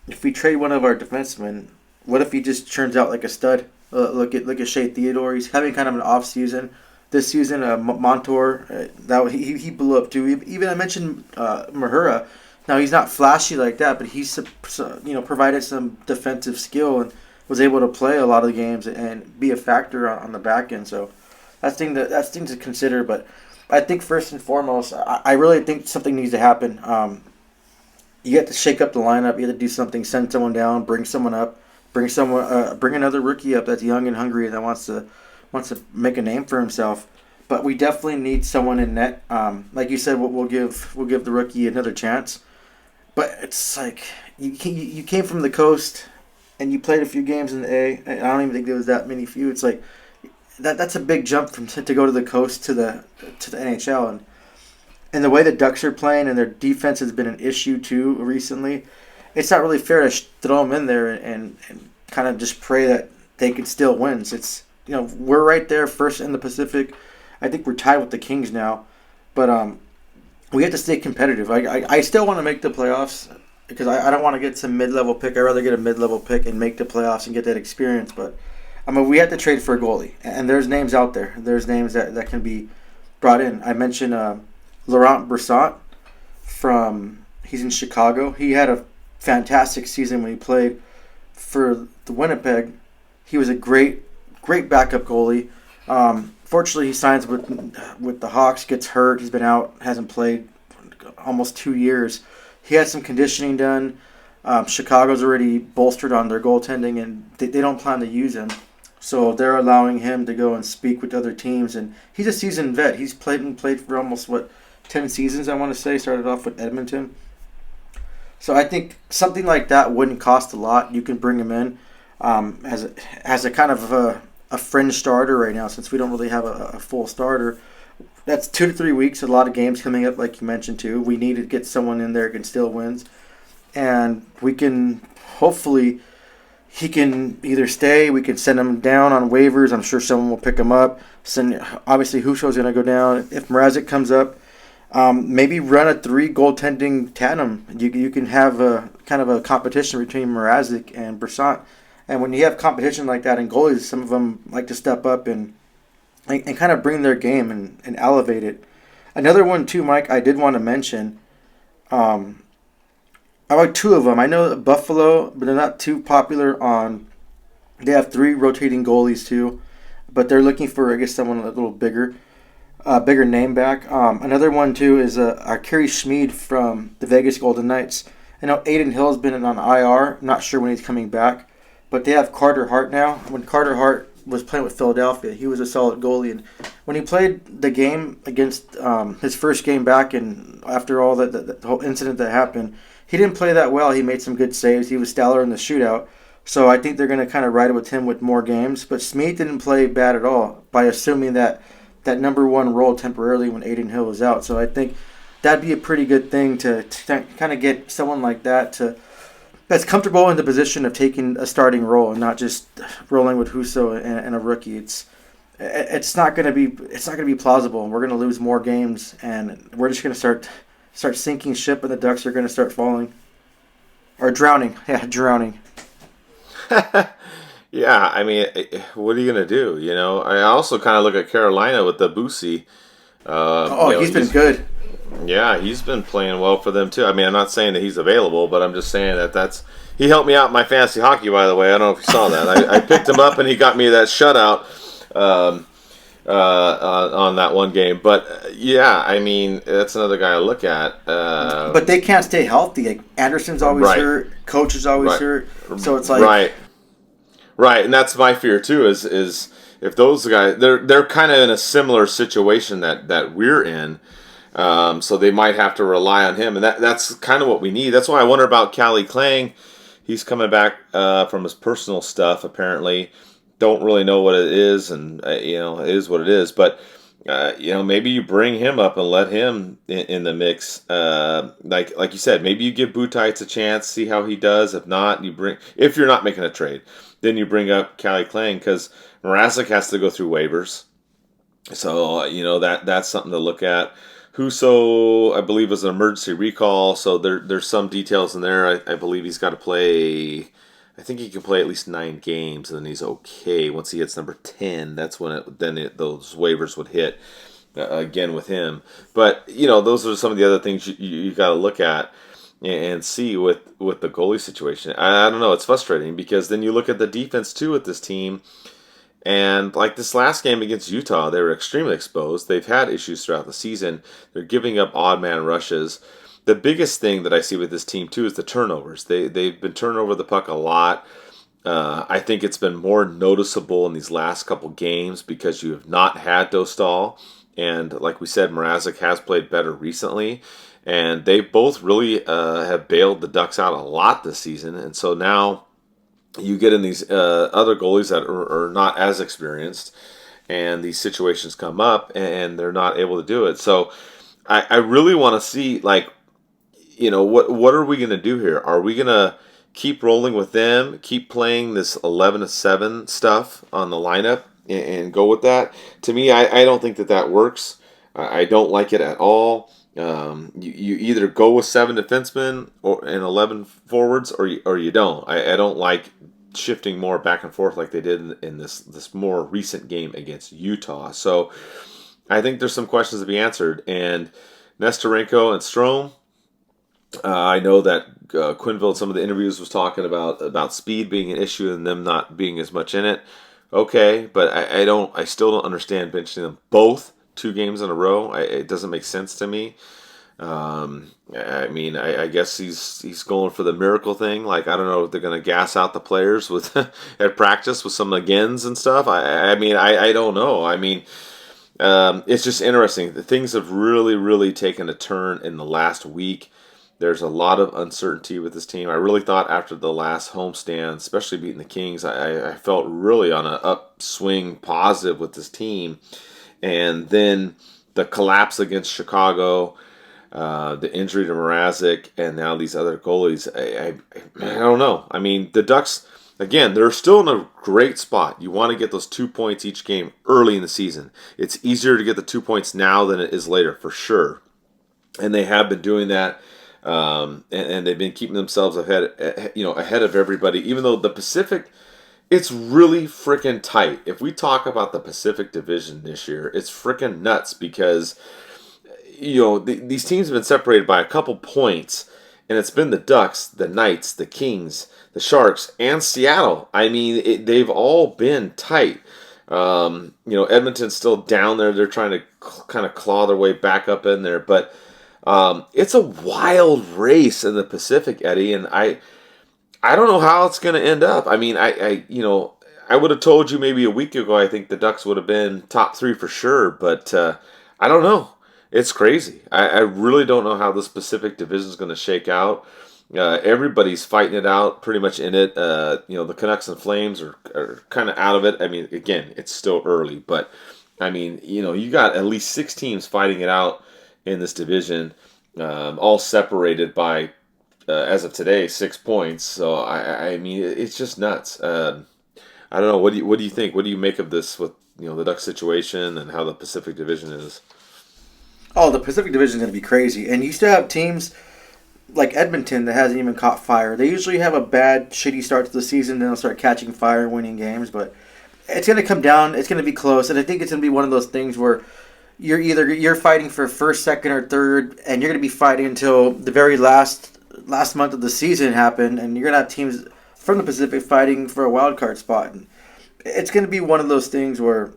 if we trade one of our defensemen, what if he just turns out like a stud? Look at Shea Theodore. He's having kind of an off season. This season, Montour, he blew up too. Even I mentioned Mahura. Now he's not flashy like that, but he's provided some defensive skill and was able to play a lot of the games and be a factor on the back end. So that's thing to consider. But I think first and foremost, I really think something needs to happen. you have to shake up the lineup. You have to do something, send someone down, bring someone up, bring another rookie up that's young and hungry that wants to make a name for himself. But we definitely need someone in net. Like you said, we'll give the rookie another chance. But it's like you came from the coast and you played a few games in the A. I don't even think there was that many few. It's like that's a big jump from to go to the coast to the NHL, and the way the Ducks are playing and their defense has been an issue too recently. It's not really fair to throw them in there and kind of just pray that they can still win. It's we're right there first in the Pacific. I think we're tied with the Kings now, but we have to stay competitive. I still want to make the playoffs because I don't want to get some mid-level pick. I'd rather get a mid-level pick and make the playoffs and get that experience. But we have to trade for a goalie, and there's names out there. There's names that can be brought in. I mentioned Laurent Brossoit he's in Chicago. He had a fantastic season when he played for the Winnipeg. He was a great backup goalie. Fortunately, he signs with the Hawks, gets hurt. He's been out, hasn't played almost 2 years. He had some conditioning done. Chicago's already bolstered on their goaltending, and they don't plan to use him. So they're allowing him to go and speak with other teams. And he's a seasoned vet. He's played for almost, 10 seasons, I want to say. Started off with Edmonton. So I think something like that wouldn't cost a lot. You can bring him in as a kind of a fringe starter right now, since we don't really have a full starter. That's 2 to 3 weeks, a lot of games coming up, like you mentioned too. We need to get someone in there who can still wins, and we can hopefully he can either stay. We can send him down on waivers. I'm sure someone will pick him up. Obviously Husso's going to go down. If Mrazek comes up, maybe run a 3 goaltending tandem. You can have a kind of a competition between Mrazek and Brossoit. And when you have competition like that in goalies, some of them like to step up and kind of bring their game and elevate it. Another one too, Mike, I did want to mention. I like 2 of them. I know Buffalo, but they're not too popular they have 3 rotating goalies too, but they're looking for, I guess, someone a little bigger name back. Another one too is Kerry Schmid from the Vegas Golden Knights. I know Aiden Hill's been on IR. I'm not sure when he's coming back. But they have Carter Hart now. When Carter Hart was playing with Philadelphia, he was a solid goalie. And when he played the game against his first game back, and after all the whole incident that happened, he didn't play that well. He made some good saves. He was stellar in the shootout. So I think they're going to kind of ride it with him with more games. But Smith didn't play bad at all by assuming that number 1 role temporarily when Aiden Hill was out. So I think that'd be a pretty good thing to kind of get someone like that that's comfortable in the position of taking a starting role and not just rolling with Husso and a rookie. It's not going to be plausible, and we're going to lose more games, and we're just going to start sinking ship, and the Ducks are going to start falling or drowning. Yeah, drowning. Yeah, I mean, what are you going to do? I also kind of look at Carolina with the Boosie. He's been good. Yeah, he's been playing well for them too. I mean, I'm not saying that he's available, but I'm just saying he helped me out in my fantasy hockey, by the way. I don't know if you saw that. I picked him up and he got me that shutout on that one game. But yeah, I mean, that's another guy I look at. But they can't stay healthy. Like Anderson's always hurt, Coach is always hurt. So it's like right, and that's my fear too. Is if those guys they're kind of in a similar situation that we're in. So they might have to rely on him, and that's kind of what we need. That's why I wonder about Calle Clang. He's coming back from his personal stuff, apparently. Don't really know what it is, and it is what it is. But maybe you bring him up and let him in the mix. Like you said, maybe you give Butites a chance, see how he does. If not, if you're not making a trade, then you bring up Calle Clang, because Mrazek has to go through waivers. So that's something to look at. Husso, I believe, was an emergency recall, so there's some details in there. I believe he's got to play. I think he can play at least 9 games, and then he's okay. Once he hits number 10, that's when those waivers would hit again with him. But those are some of the other things you got to look at and see with the goalie situation. I don't know. It's frustrating because then you look at the defense too with this team. And like this last game against Utah, they were extremely exposed. They've had issues throughout the season. They're giving up odd man rushes. the biggest thing that I see with this team too is the turnovers. They've been turning over the puck a lot. I think it's been more noticeable in these last couple games because you have not had Dostal, and like we said, Mrazek has played better recently, and they both really have bailed the Ducks out a lot this season, and so now you get in these other goalies that are not as experienced, and these situations come up, and they're not able to do it. So I really want to see, like, what are we going to do here? Are we going to keep rolling with them, keep playing this 11-7 stuff on the lineup, and go with that? To me, I don't think that works. I don't like it at all. You either go with 7 defensemen and 11 forwards, or you don't. I don't like shifting more back and forth like they did in this more recent game against Utah. So I think there's some questions to be answered. And Nestorenko and Strome, I know that Quenneville in some of the interviews was talking about speed being an issue and them not being as much in it. Okay, but I still don't understand benching them both 2 games in a row. It doesn't make sense to me. I guess he's going for the miracle thing. Like, I don't know if they're going to gas out the players with at practice with some agains and stuff. I don't know. It's just interesting. The things have really, really taken a turn in the last week. There's a lot of uncertainty with this team. I really thought after the last homestand, especially beating the Kings, I felt really on an upswing positive with this team. And then the collapse against Chicago, the injury to Mrazek, and now these other goalies. I don't know. I mean, the Ducks, again, they're still in a great spot. You want to get those 2 points each game early in the season. It's easier to get the 2 points now than it is later, for sure. And they have been doing that. And they've been keeping themselves ahead of everybody. Even though the Pacific, it's really freaking tight. If we talk about the Pacific Division this year, it's freaking nuts because these teams have been separated by a couple points, and it's been the Ducks, the Knights, the Kings, the Sharks, and Seattle. I mean, they've all been tight. Edmonton's still down there. They're trying to kind of claw their way back up in there, but it's a wild race in the Pacific, Eddie, and I don't know how it's going to end up. I mean, I would have told you maybe a week ago I think the Ducks would have been top 3 for sure, but I don't know. It's crazy. I really don't know how this Pacific Division is going to shake out. Everybody's fighting it out, pretty much in it. The Canucks and Flames are kind of out of it. I mean, again, it's still early, but I mean, you got at least 6 teams fighting it out in this division, all separated by, as of today, 6 points. So I mean, it's just nuts. I don't know. What do you think? What do you make of this with the Ducks situation and how the Pacific Division is? Oh, the Pacific Division is going to be crazy, and you still have teams like Edmonton that hasn't even caught fire. They usually have a bad, shitty start to the season, then they'll start catching fire and winning games. But it's going to come down. It's going to be close, and I think it's going to be one of those things where you're fighting for first, second, or third, and you're going to be fighting until the very last month of the season happen, and you're going to have teams from the Pacific fighting for a wild card spot. And it's going to be one of those things where,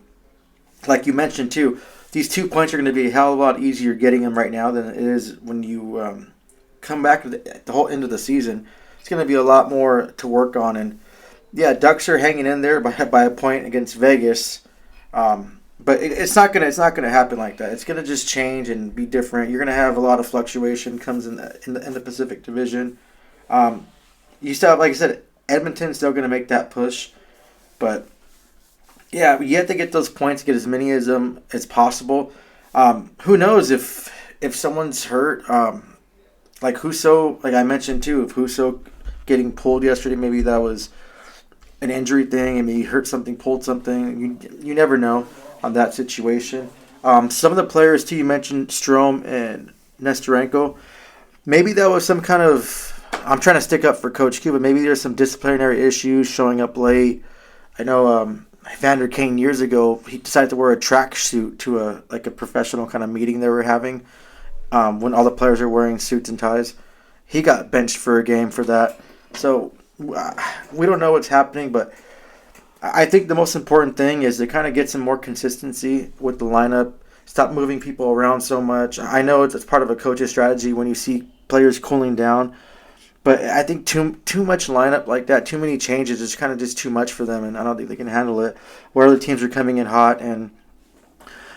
like you mentioned too, these 2 points are going to be a hell of a lot easier getting them right now than it is when you come back to the whole end of the season. It's going to be a lot more to work on, and yeah, Ducks are hanging in there by a point against Vegas. But it's not gonna happen like that. It's gonna just change and be different. You're gonna have a lot of fluctuation comes in the Pacific Division. You still have, like I said, Edmonton's still gonna make that push, but yeah, you have to get those points, get as many of them as possible. Who knows if someone's hurt? Like Husso, like I mentioned too, if Husso getting pulled yesterday, maybe that was an injury thing, and maybe he hurt something, pulled something. You never know on that situation. Some of the players too, you mentioned Strome and Nestorenko. Maybe that was some kind of, I'm trying to stick up for Coach Q, but maybe there's some disciplinary issues, showing up late. I know Vander Kane years ago, he decided to wear a tracksuit to a professional kind of meeting they were having when all the players are wearing suits and ties. He got benched for a game for that. So we don't know what's happening, but I think the most important thing is to kind of get some more consistency with the lineup. Stop moving people around so much. I know it's part of a coach's strategy when you see players cooling down. But I think too much lineup like that, too many changes is kind of just too much for them, and I don't think they can handle it. Where other teams are coming in hot. And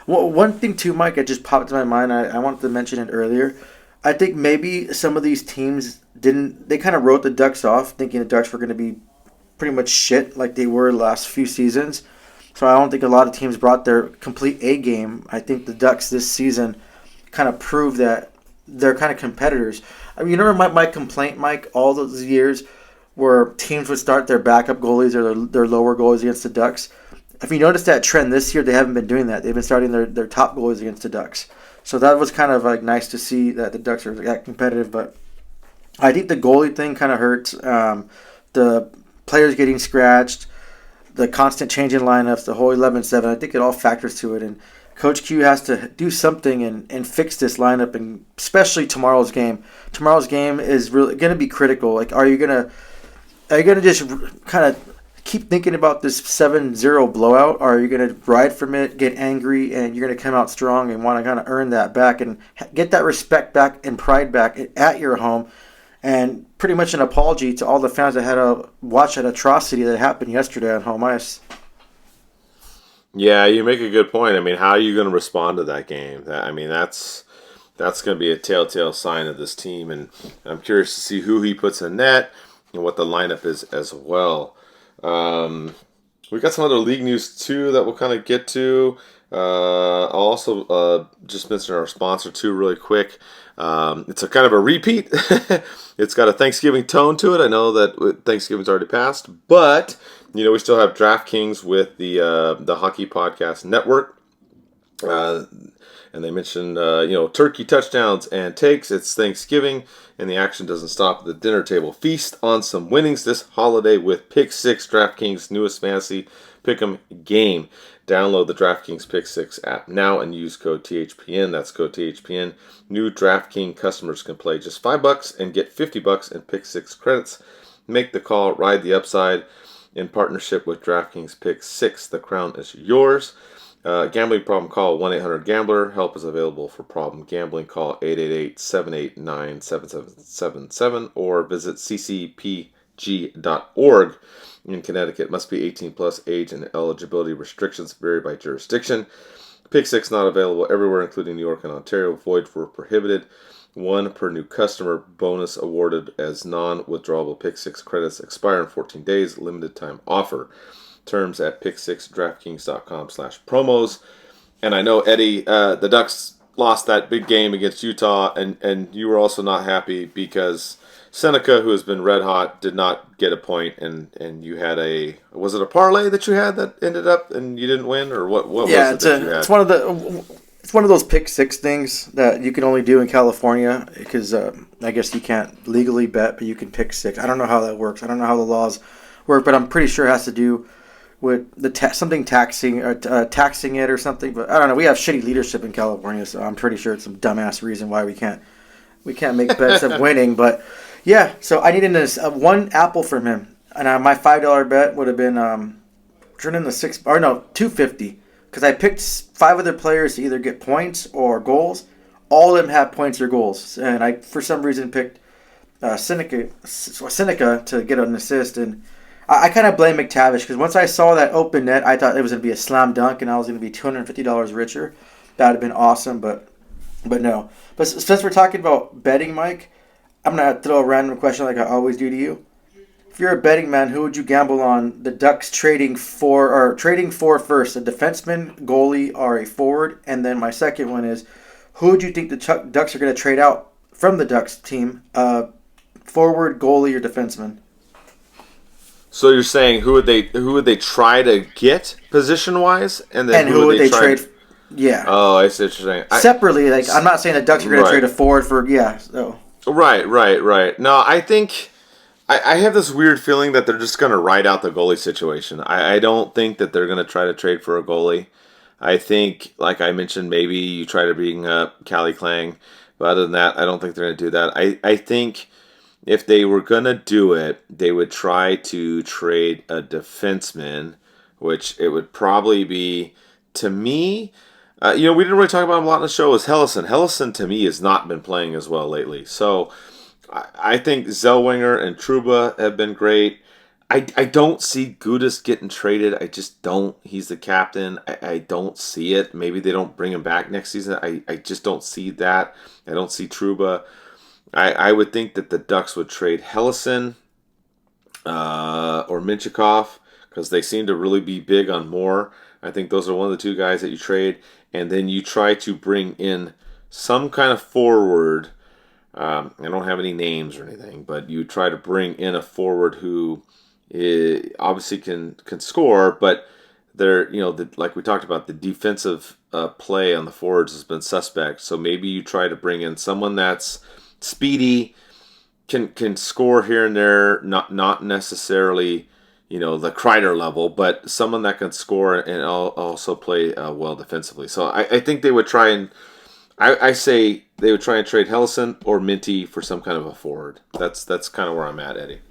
one thing too, Mike, that just popped to my mind, I wanted to mention it earlier. I think maybe some of these teams they kind of wrote the Ducks off, thinking the Ducks were going to be pretty much shit like they were the last few seasons. So I don't think a lot of teams brought their complete A game. I think the Ducks this season kind of proved that they're kind of competitors. I mean, you remember my complaint, Mike, all those years where teams would start their backup goalies or their lower goalies against the Ducks. If you notice that trend this year, they haven't been doing that. They've been starting their top goalies against the Ducks. So that was kind of like nice to see that the Ducks are that competitive. But I think the goalie thing kind of hurts. The players getting scratched, the constant change in lineups, the whole 11-7. I think it all factors to it. And Coach Q has to do something and fix this lineup, and especially tomorrow's game. Tomorrow's game is really going to be critical. Like, are you gonna just kind of keep thinking about this 7-0 blowout, or are you going to ride from it, get angry, and you're going to come out strong and want to kind of earn that back and get that respect back and pride back at your home, and pretty much an apology to all the fans that had to watch that atrocity that happened yesterday on home ice? Yeah, you make a good point. I mean, how are you going to respond to that game? That's going to be a telltale sign of this team, and I'm curious to see who he puts in net and what the lineup is as well. We got some other league news too that we'll kind of get to. I'll also just mention our sponsor too really quick. It's a kind of a repeat. It's got a Thanksgiving tone to it. I know that Thanksgiving's already passed, but we still have DraftKings with the Hockey Podcast Network. And they mentioned, turkey touchdowns and takes. It's Thanksgiving, and the action doesn't stop at the dinner table. Feast on some winnings this holiday with Pick 6, DraftKings' newest fantasy pick'em game. Download the DraftKings Pick 6 app now and use code THPN. That's code THPN. New DraftKings customers can play just $5 and get $50 in Pick 6 credits. Make the call, ride the upside in partnership with DraftKings Pick 6. The crown is yours. Gambling problem, call 1-800-GAMBLER. Help is available for problem gambling. Call 888-789-7777 or visit ccpg.org. In Connecticut, must be 18 plus. Age and eligibility restrictions vary by jurisdiction. Pick 6 not available everywhere, including New York and Ontario. Void where prohibited. 1 per new customer. Bonus awarded as non-withdrawable Pick 6 credits. Expire in 14 days. Limited time offer. Terms at pick6draftkings.com/promos. And I know, Eddie, the Ducks lost that big game against Utah, and you were also not happy because Seneca, who has been red hot, did not get a point, and you had was it a parlay that you had that ended up and you didn't win, or what was it that you had? It's one of those Pick 6 things that you can only do in California because I guess you can't legally bet, but you can pick 6. I don't know how that works. I don't know how the laws work, but I'm pretty sure it has to do with something taxing it or something. But I don't know. We have shitty leadership in California, so I'm pretty sure it's some dumbass reason why we can't make bets of winning. But yeah, so I needed one apple from him, and my $5 bet would have been turning the $250 because I picked 5 other players to either get points or goals. All of them have points or goals, and I for some reason picked Seneca to get an assist, and I kind of blame McTavish because once I saw that open net, I thought it was going to be a slam dunk and I was going to be $250 richer. That would have been awesome, but no. But since we're talking about betting, Mike, I'm going to throw a random question like I always do to you. If you're a betting man, who would you gamble on the Ducks trading for first, a defenseman, goalie, or a forward? And then my second one is, who would you think the Ducks are going to trade out from the Ducks team, forward, goalie, or defenseman? So you're saying who would they try to get position wise, and then who would they trade? Yeah. Oh, I see what you're saying. Separately, like I'm not saying the Ducks are going to trade a forward for So. Right. No, I think I have this weird feeling that they're just going to ride out the goalie situation. I don't think that they're going to try to trade for a goalie. I think, like I mentioned, maybe you try to bring up Callie Klang, but other than that, I don't think they're going to do that. I think if they were going to do it, they would try to trade a defenseman, which it would probably be, to me, we didn't really talk about him a lot in the show, is Hellison. Hellison, to me, has not been playing as well lately. So I think Zellweger and Trouba have been great. I don't see Gudas getting traded. I just don't. He's the captain. I don't see it. Maybe they don't bring him back next season. I just don't see that. I don't see Trouba. I would think that the Ducks would trade Hellison or Mintyukov because they seem to really be big on Moore. I think those are one of the two guys that you trade. And then you try to bring in some kind of forward. I don't have any names or anything, but you try to bring in a forward who obviously can score, but they're, like we talked about, the defensive play on the forwards has been suspect. So maybe you try to bring in someone that's speedy, can score here and there, not necessarily the Kreider level, but someone that can score and also play well defensively. So I think they would try and I say they would try and trade Hellison or Minty for some kind of a forward. That's kind of where I'm at, Eddie.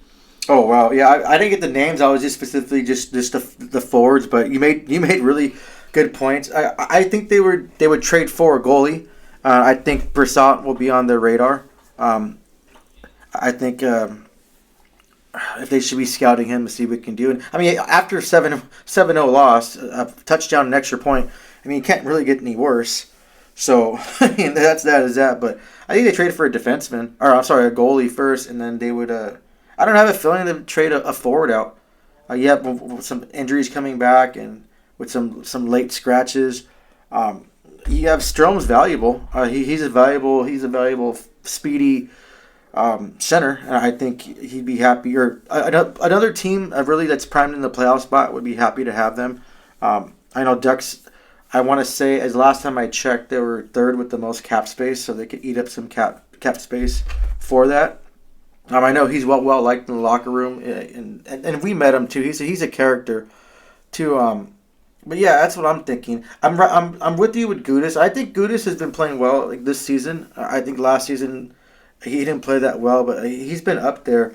Oh wow, yeah, I didn't get the names. I was just specifically just the forwards, but you made really good points. I think they would trade for a goalie. I think Brissot will be on their radar. I think if they should be scouting him to see what he can do. And I mean, after 7-0 loss, a touchdown, an extra point. I mean, you can't really get any worse. So I mean, that's that is that. But I think they traded for a defenseman, or I'm sorry, a goalie first, and then they would. I don't have a feeling they would trade a forward out. With some injuries coming back and with some late scratches. You have Strome's valuable. He's a valuable speedy center, and I think he'd be happy. Or another team really that's primed in the playoff spot would be happy to have them. I know Ducks. I want to say, as last time I checked, they were third with the most cap space, so they could eat up some cap space for that. I know he's well liked in the locker room, and we met him too. He's a character, too. But yeah, that's what I'm thinking. I'm with you with Gudas. I think Gudas has been playing well this season. I think last season he didn't play that well, but he's been up there.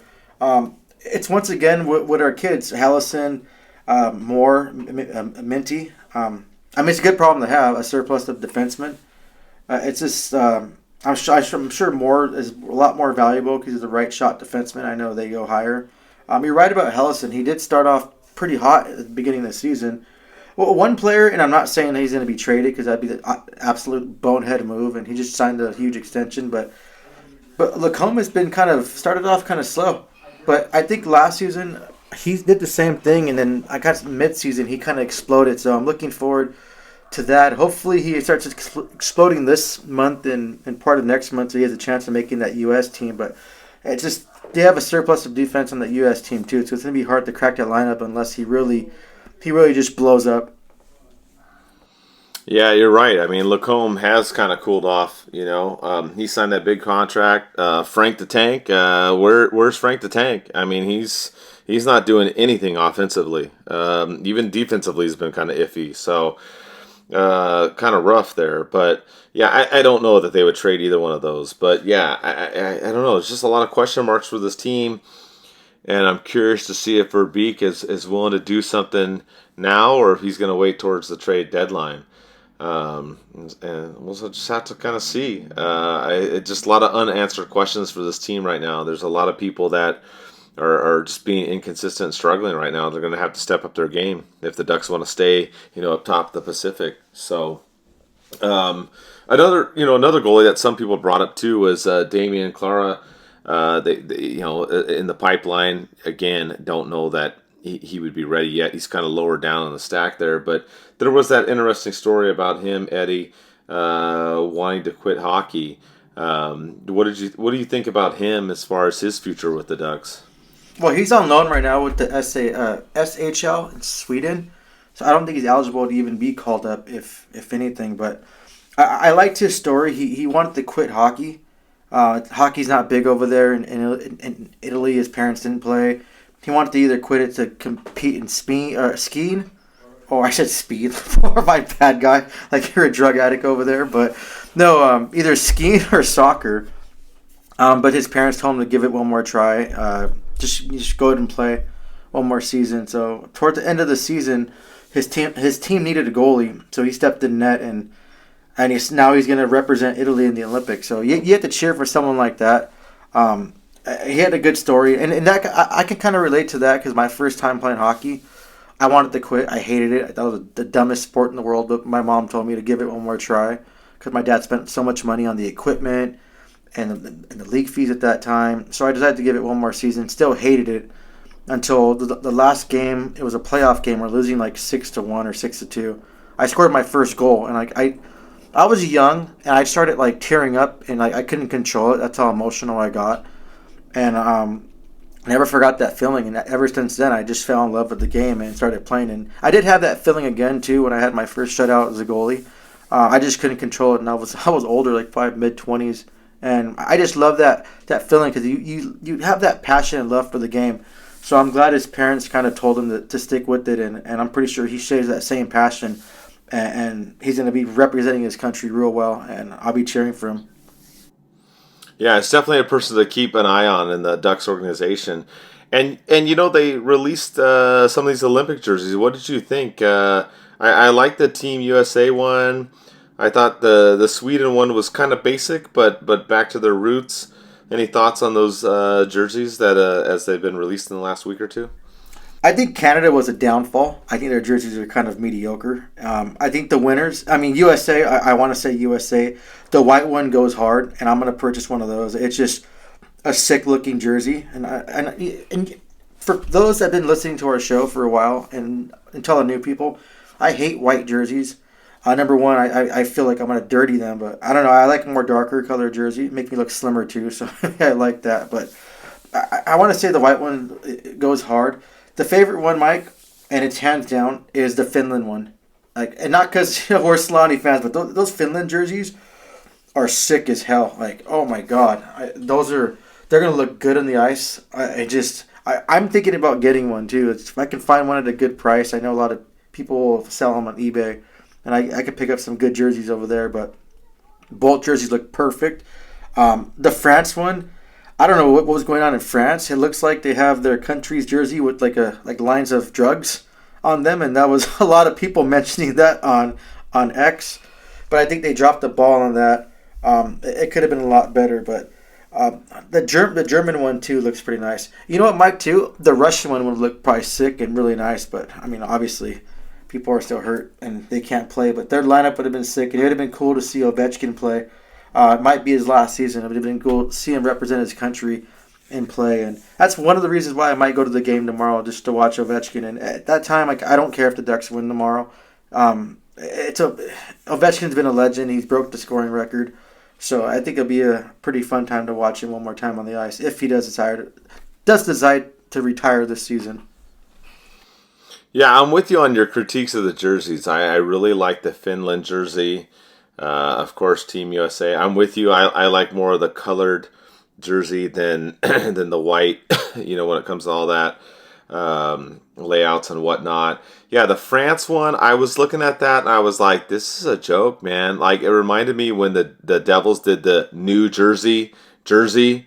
It's once again with our kids, Hellison, Moore, Minty. I mean, it's a good problem to have, a surplus of defensemen. It's just, I'm sure Moore is a lot more valuable because he's a right shot defenseman. I know they go higher. You're right about Hellison. He did start off pretty hot at the beginning of the season. Well, one player, and I'm not saying that he's going to be traded because that'd be the absolute bonehead move, and he just signed a huge extension. But Lacombe has been started off kind of slow. But I think last season he did the same thing, and then I got mid-season he kind of exploded. So I'm looking forward to that. Hopefully he starts exploding this month and part of next month, so he has a chance of making that U.S. team. But it's just they have a surplus of defense on that U.S. team too, so it's going to be hard to crack that lineup unless he really just blows up. Yeah, you're right. I mean, Lacombe has kind of cooled off. He signed that big contract. Frank the Tank. Where's Frank the Tank? I mean, he's not doing anything offensively. Even defensively, he's been kind of iffy. So, kind of rough there. But yeah, I don't know that they would trade either one of those. But yeah, I don't know. There's just a lot of question marks for this team. And I'm curious to see if Verbeek is willing to do something now or if he's going to wait towards the trade deadline. And we'll just have to kind of see. Just a lot of unanswered questions for this team right now. There's a lot of people that are just being inconsistent and struggling right now. They're going to have to step up their game if the Ducks want to stay, up top of the Pacific. So, another goalie that some people brought up too was Damian Clara. They in the pipeline again. Don't know that he would be ready yet. He's kind of lower down on the stack there, but there was that interesting story about him, Eddie, wanting to quit hockey. What do you think about him as far as his future with the Ducks? Well, he's on loan right now with the SHL in Sweden, so I don't think he's eligible to even be called up, if anything. But I liked his story. He wanted to quit hockey. Hockey's not big over there in Italy. His parents didn't play. He wanted to either quit it to compete in skiing, or I said speed. Or my bad guy, like you're a drug addict over there. But no, either skiing or soccer. But his parents told him to give it one more try. Just go ahead and play one more season. So toward the end of the season, his team needed a goalie, so he stepped in net, and and he's going to represent Italy in the Olympics. So you have to cheer for someone like that. He had a good story, and that I can kind of relate to that because my first time playing hockey, I wanted to quit. I hated it. I thought it was the dumbest sport in the world, but my mom told me to give it one more try because my dad spent so much money on the equipment and the league fees at that time. So I decided to give it one more season. Still hated it until the last game. It was a playoff game. We're losing like 6-1 or 6-2. I scored my first goal, and I was young, and I started like tearing up, and I couldn't control it. That's how emotional I got, and never forgot that feeling. And ever since then, I just fell in love with the game and started playing. And I did have that feeling again too when I had my first shutout as a goalie. I just couldn't control it, and I was older, like probably mid-20s, and I just love that feeling because you have that passion and love for the game. So I'm glad his parents kind of told him to stick with it, and I'm pretty sure he shares that same passion, and he's going to be representing his country real well, and I'll be cheering for him. Yeah, it's definitely a person to keep an eye on in the Ducks organization. And they released some of these Olympic jerseys. What did you think? I like the Team USA one. I thought the Sweden one was kind of basic, but back to their roots. Any thoughts on those jerseys that as they've been released in the last week or two? I think Canada was a downfall. I think their jerseys are kind of mediocre. I think the winners, USA, I want to say USA, the white one goes hard, and I'm going to purchase one of those. It's just a sick-looking jersey. And for those that have been listening to our show for a while and tell the new people, I hate white jerseys. Number one, I feel like I'm going to dirty them, but I don't know. I like a more darker color jersey. Make me look slimmer too, so I like that. But I want to say the white one goes hard. The favorite one, Mike, and it's hands down, is the Finland one. And not because we're Solani fans, but those Finland jerseys are sick as hell. Like, oh my God, they're gonna look good on the ice. I'm thinking about getting one too. If I can find one at a good price, I know a lot of people sell them on eBay, and I could pick up some good jerseys over there. But both jerseys look perfect. The France one, I don't know what was going on in France. It looks like they have their country's jersey with like lines of drugs on them, and that was a lot of people mentioning that on X. But I think they dropped the ball on that. It could have been a lot better, but the German one too looks pretty nice. You know what, Mike? Too, the Russian one would look probably sick and really nice, but obviously, people are still hurt and they can't play. But their lineup would have been sick, and it would have been cool to see Ovechkin play. It might be his last season. It would have been cool to see him represent his country and play. And that's one of the reasons why I might go to the game tomorrow, just to watch Ovechkin. And at that time, I don't care if the Ducks win tomorrow. Ovechkin's been a legend. He's broke the scoring record. So I think it'll be a pretty fun time to watch him one more time on the ice if he does decide to retire this season. Yeah, I'm with you on your critiques of the jerseys. I really like the Finland jersey. Of course, Team USA. I'm with you. I like more of the colored jersey than the white, when it comes to all that layouts and whatnot. Yeah, the France one, I was looking at that and I was like, this is a joke, man. Like, it reminded me when the Devils did the New Jersey, like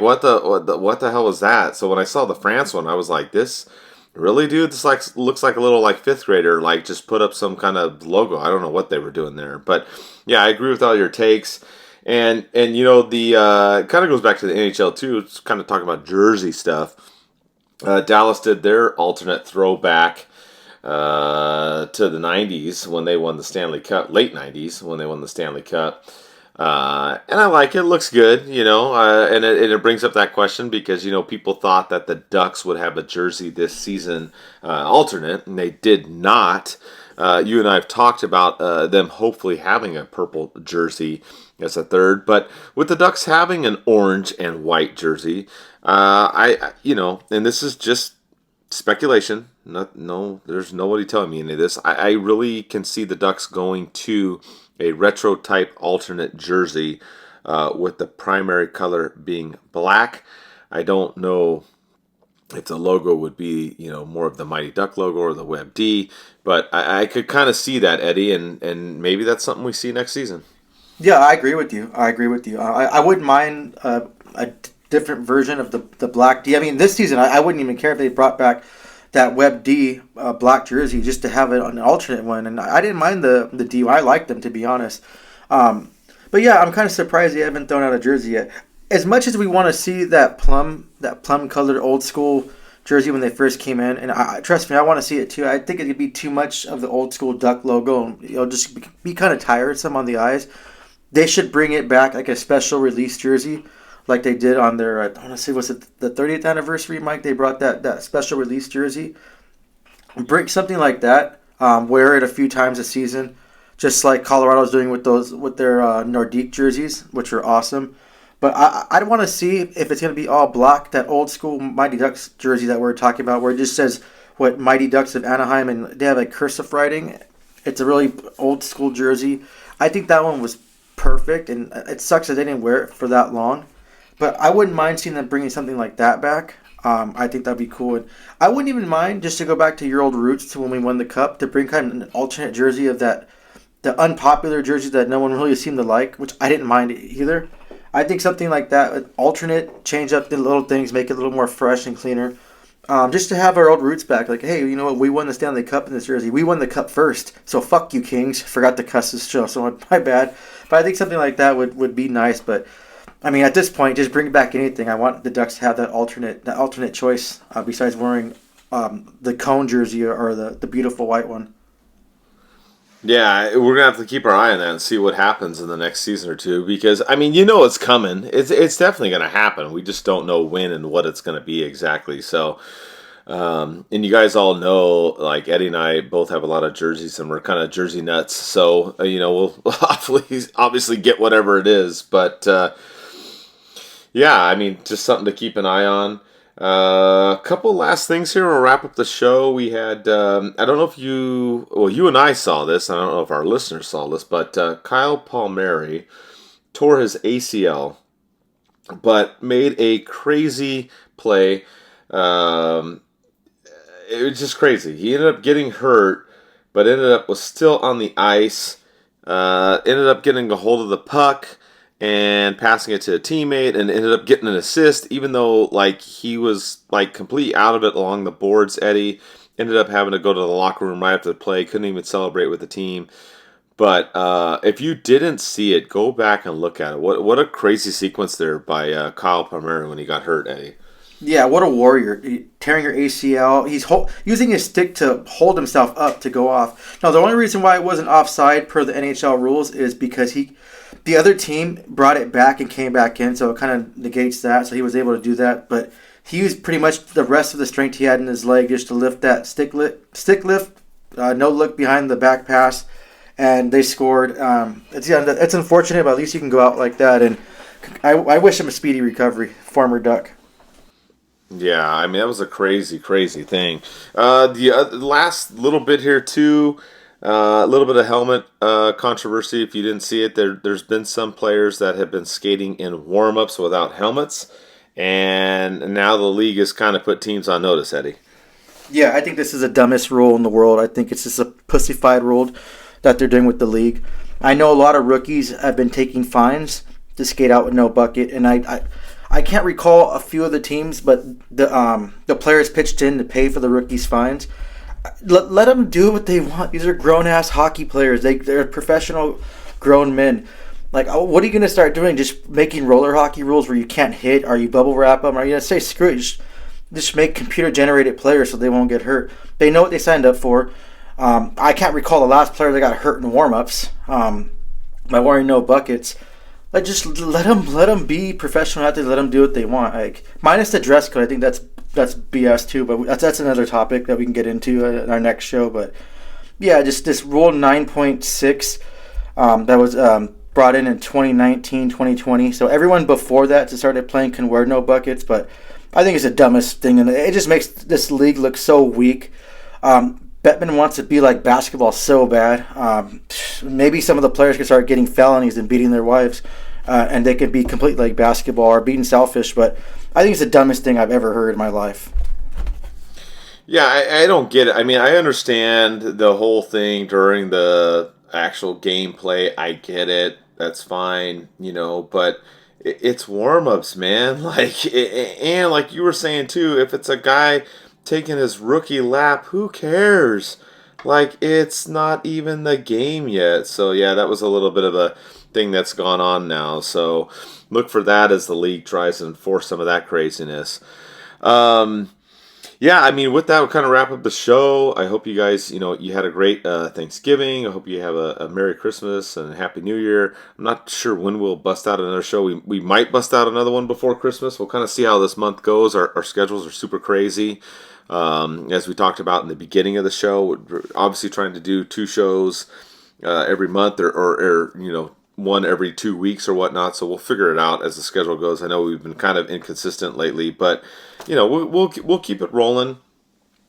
what the hell was that? So when I saw the France one, I was like, this... Really, dude? This looks like a little fifth grader, just put up some kind of logo. I don't know what they were doing there, but yeah, I agree with all your takes. And the kind of goes back to the NHL too. It's kind of talking about jersey stuff. Dallas did their alternate throwback to the '90s when they won the Stanley Cup, late '90s when they won the Stanley Cup. And I like it. It looks good, and it brings up that question because, people thought that the Ducks would have a jersey this season alternate, and they did not. You and I have talked about them hopefully having a purple jersey as a third, but with the Ducks having an orange and white jersey, and this is just speculation. There's nobody telling me any of this. I really can see the Ducks going to a retro type alternate jersey with the primary color being black. I don't know if the logo would be, more of the Mighty Duck logo or the Web D, but I could kind of see that, Eddie, and maybe that's something we see next season. Yeah, I agree with you. I wouldn't mind a different version of the black D. This season, I wouldn't even care if they brought back that Web D black jersey just to have it on an alternate one. And I didn't mind the D. I liked them, to be honest. But yeah, I'm kind of surprised they haven't thrown out a jersey yet. As much as we want to see that plum colored old school jersey when they first came in, and trust me, I want to see it too. I think it could be too much of the old school Duck logo, and it'll just be kind of tiresome on the eyes. They should bring it back like a special release jersey, like they did on their, I want to say, was it the 30th anniversary, Mike? They brought that special release jersey. Bring something like that. Wear it a few times a season, just like Colorado's doing with their Nordique jerseys, which are awesome. But I'd want to see if it's going to be all black, that old school Mighty Ducks jersey that we're talking about, where it just says what Mighty Ducks of Anaheim, and they have like cursive writing. It's a really old school jersey. I think that one was perfect, and it sucks that they didn't wear it for that long. But I wouldn't mind seeing them bringing something like that back. I think that'd be cool. And I wouldn't even mind, just to go back to your old roots to when we won the Cup, to bring kind of an alternate jersey of the unpopular jersey that no one really seemed to like, which I didn't mind either. I think something like that, alternate, change up the little things, make it a little more fresh and cleaner. Just to have our old roots back. Like, hey, you know what? We won the Stanley Cup in this jersey. We won the Cup first. So fuck you, Kings. Forgot to cuss this show, so my bad. But I think something like that would be nice. But, I mean, at this point, just bring back anything. I want the Ducks to have that alternate choice besides wearing the cone jersey or the beautiful white one. Yeah, we're going to have to keep our eye on that and see what happens in the next season or two because, I mean, you know it's coming. It's definitely going to happen. We just don't know when and what it's going to be exactly. So, and you guys all know, like, Eddie and I both have a lot of jerseys and we're kind of jersey nuts. So, we'll obviously get whatever it is. But, yeah, I mean, just something to keep an eye on. A couple last things here. We'll wrap up the show. We had, I don't know if you and I saw this. I don't know if our listeners saw this, but Kyle Palmieri tore his ACL, but made a crazy play. It was just crazy. He ended up getting hurt, but was still on the ice. Ended up getting a hold of the puck and passing it to a teammate, and ended up getting an assist, even though he was completely out of it along the boards. Eddie ended up having to go to the locker room right after the play, couldn't even celebrate with the team. But if you didn't see it, go back and look at it. What a crazy sequence there by Kyle Palmieri when he got hurt, Eddie. Yeah, what a warrior. Tearing your ACL. He's using his stick to hold himself up to go off. Now, the only reason why it wasn't offside per the NHL rules is because the other team brought it back and came back in, so it kind of negates that. So he was able to do that. But he used pretty much the rest of the strength he had in his leg just to lift that stick lift, no look behind the back pass, and they scored. It's unfortunate, but at least you can go out like that. And I wish him a speedy recovery, former Duck. Yeah, I mean, that was a crazy, crazy thing. The last little bit here, too, a little bit of helmet controversy. If you didn't see it, there's been some players that have been skating in warm-ups without helmets, and now the league has kind of put teams on notice, Eddie. Yeah, I think this is the dumbest rule in the world. I think it's just a pussified rule that they're doing with the league. I know a lot of rookies have been taking fines to skate out with no bucket, and I can't recall a few of the teams, but the players pitched in to pay for the rookies' fines. Let them do what they want. These are grown-ass hockey players. They're professional grown men. What are you going to start doing? Just making roller hockey rules where you can't hit? Are you bubble wrap them? Are you going to say, screw it, just make computer-generated players so they won't get hurt? They know what they signed up for. I can't recall the last player that got hurt in warm-ups by wearing no buckets. Just let them be professional athletes. Let them do what they want. Minus the dress code, I think that's BS too. But that's another topic that we can get into in our next show. But yeah, just this Rule 9.6 that was brought in 2019, 2020. So everyone before that started playing can wear no buckets. But I think it's the dumbest thing, and it just makes this league look so weak. Bettman wants to be like basketball so bad. Maybe some of the players could start getting felonies and beating their wives, and they could be completely like basketball or being selfish. But I think it's the dumbest thing I've ever heard in my life. Yeah, I don't get it. I mean, I understand the whole thing during the actual gameplay. I get it. That's fine, but it's warm-ups, man. And like you were saying too, if it's a guy taking his rookie lap. Who cares? Like, it's not even the game yet. So, yeah, that was a little bit of a thing that's gone on now. So, look for that as the league tries to enforce some of that craziness. Yeah, I mean, with that, we'll kind of wrap up the show. I hope you guys, you had a great Thanksgiving. I hope you have a Merry Christmas and a Happy New Year. I'm not sure when we'll bust out another show. We might bust out another one before Christmas. We'll kind of see how this month goes. Our schedules are super crazy. As we talked about in the beginning of the show, we're obviously trying to do 2 shows every month or one every 2 weeks or whatnot. So we'll figure it out as the schedule goes. I know we've been kind of inconsistent lately, but we'll keep it rolling.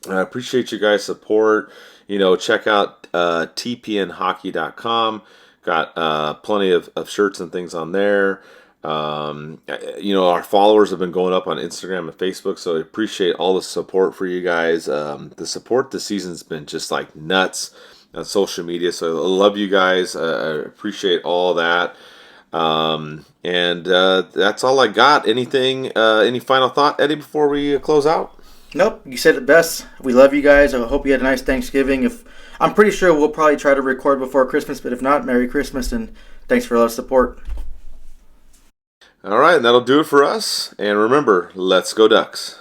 I appreciate you guys' support. Check out tpnhockey.com. Got plenty of shirts and things on there. Our followers have been going up on Instagram and Facebook, so I appreciate all the support for you guys. The support this season's been just like nuts on social media, so I love you guys. I appreciate all that. And that's all I got. Any final thought, Eddie, before we close out? Nope, you said it best. We love you guys. I hope you had a nice Thanksgiving. I'm pretty sure we'll probably try to record before Christmas, but if not, Merry Christmas, and thanks for all the support. All right, and that'll do it for us. And remember, let's go Ducks.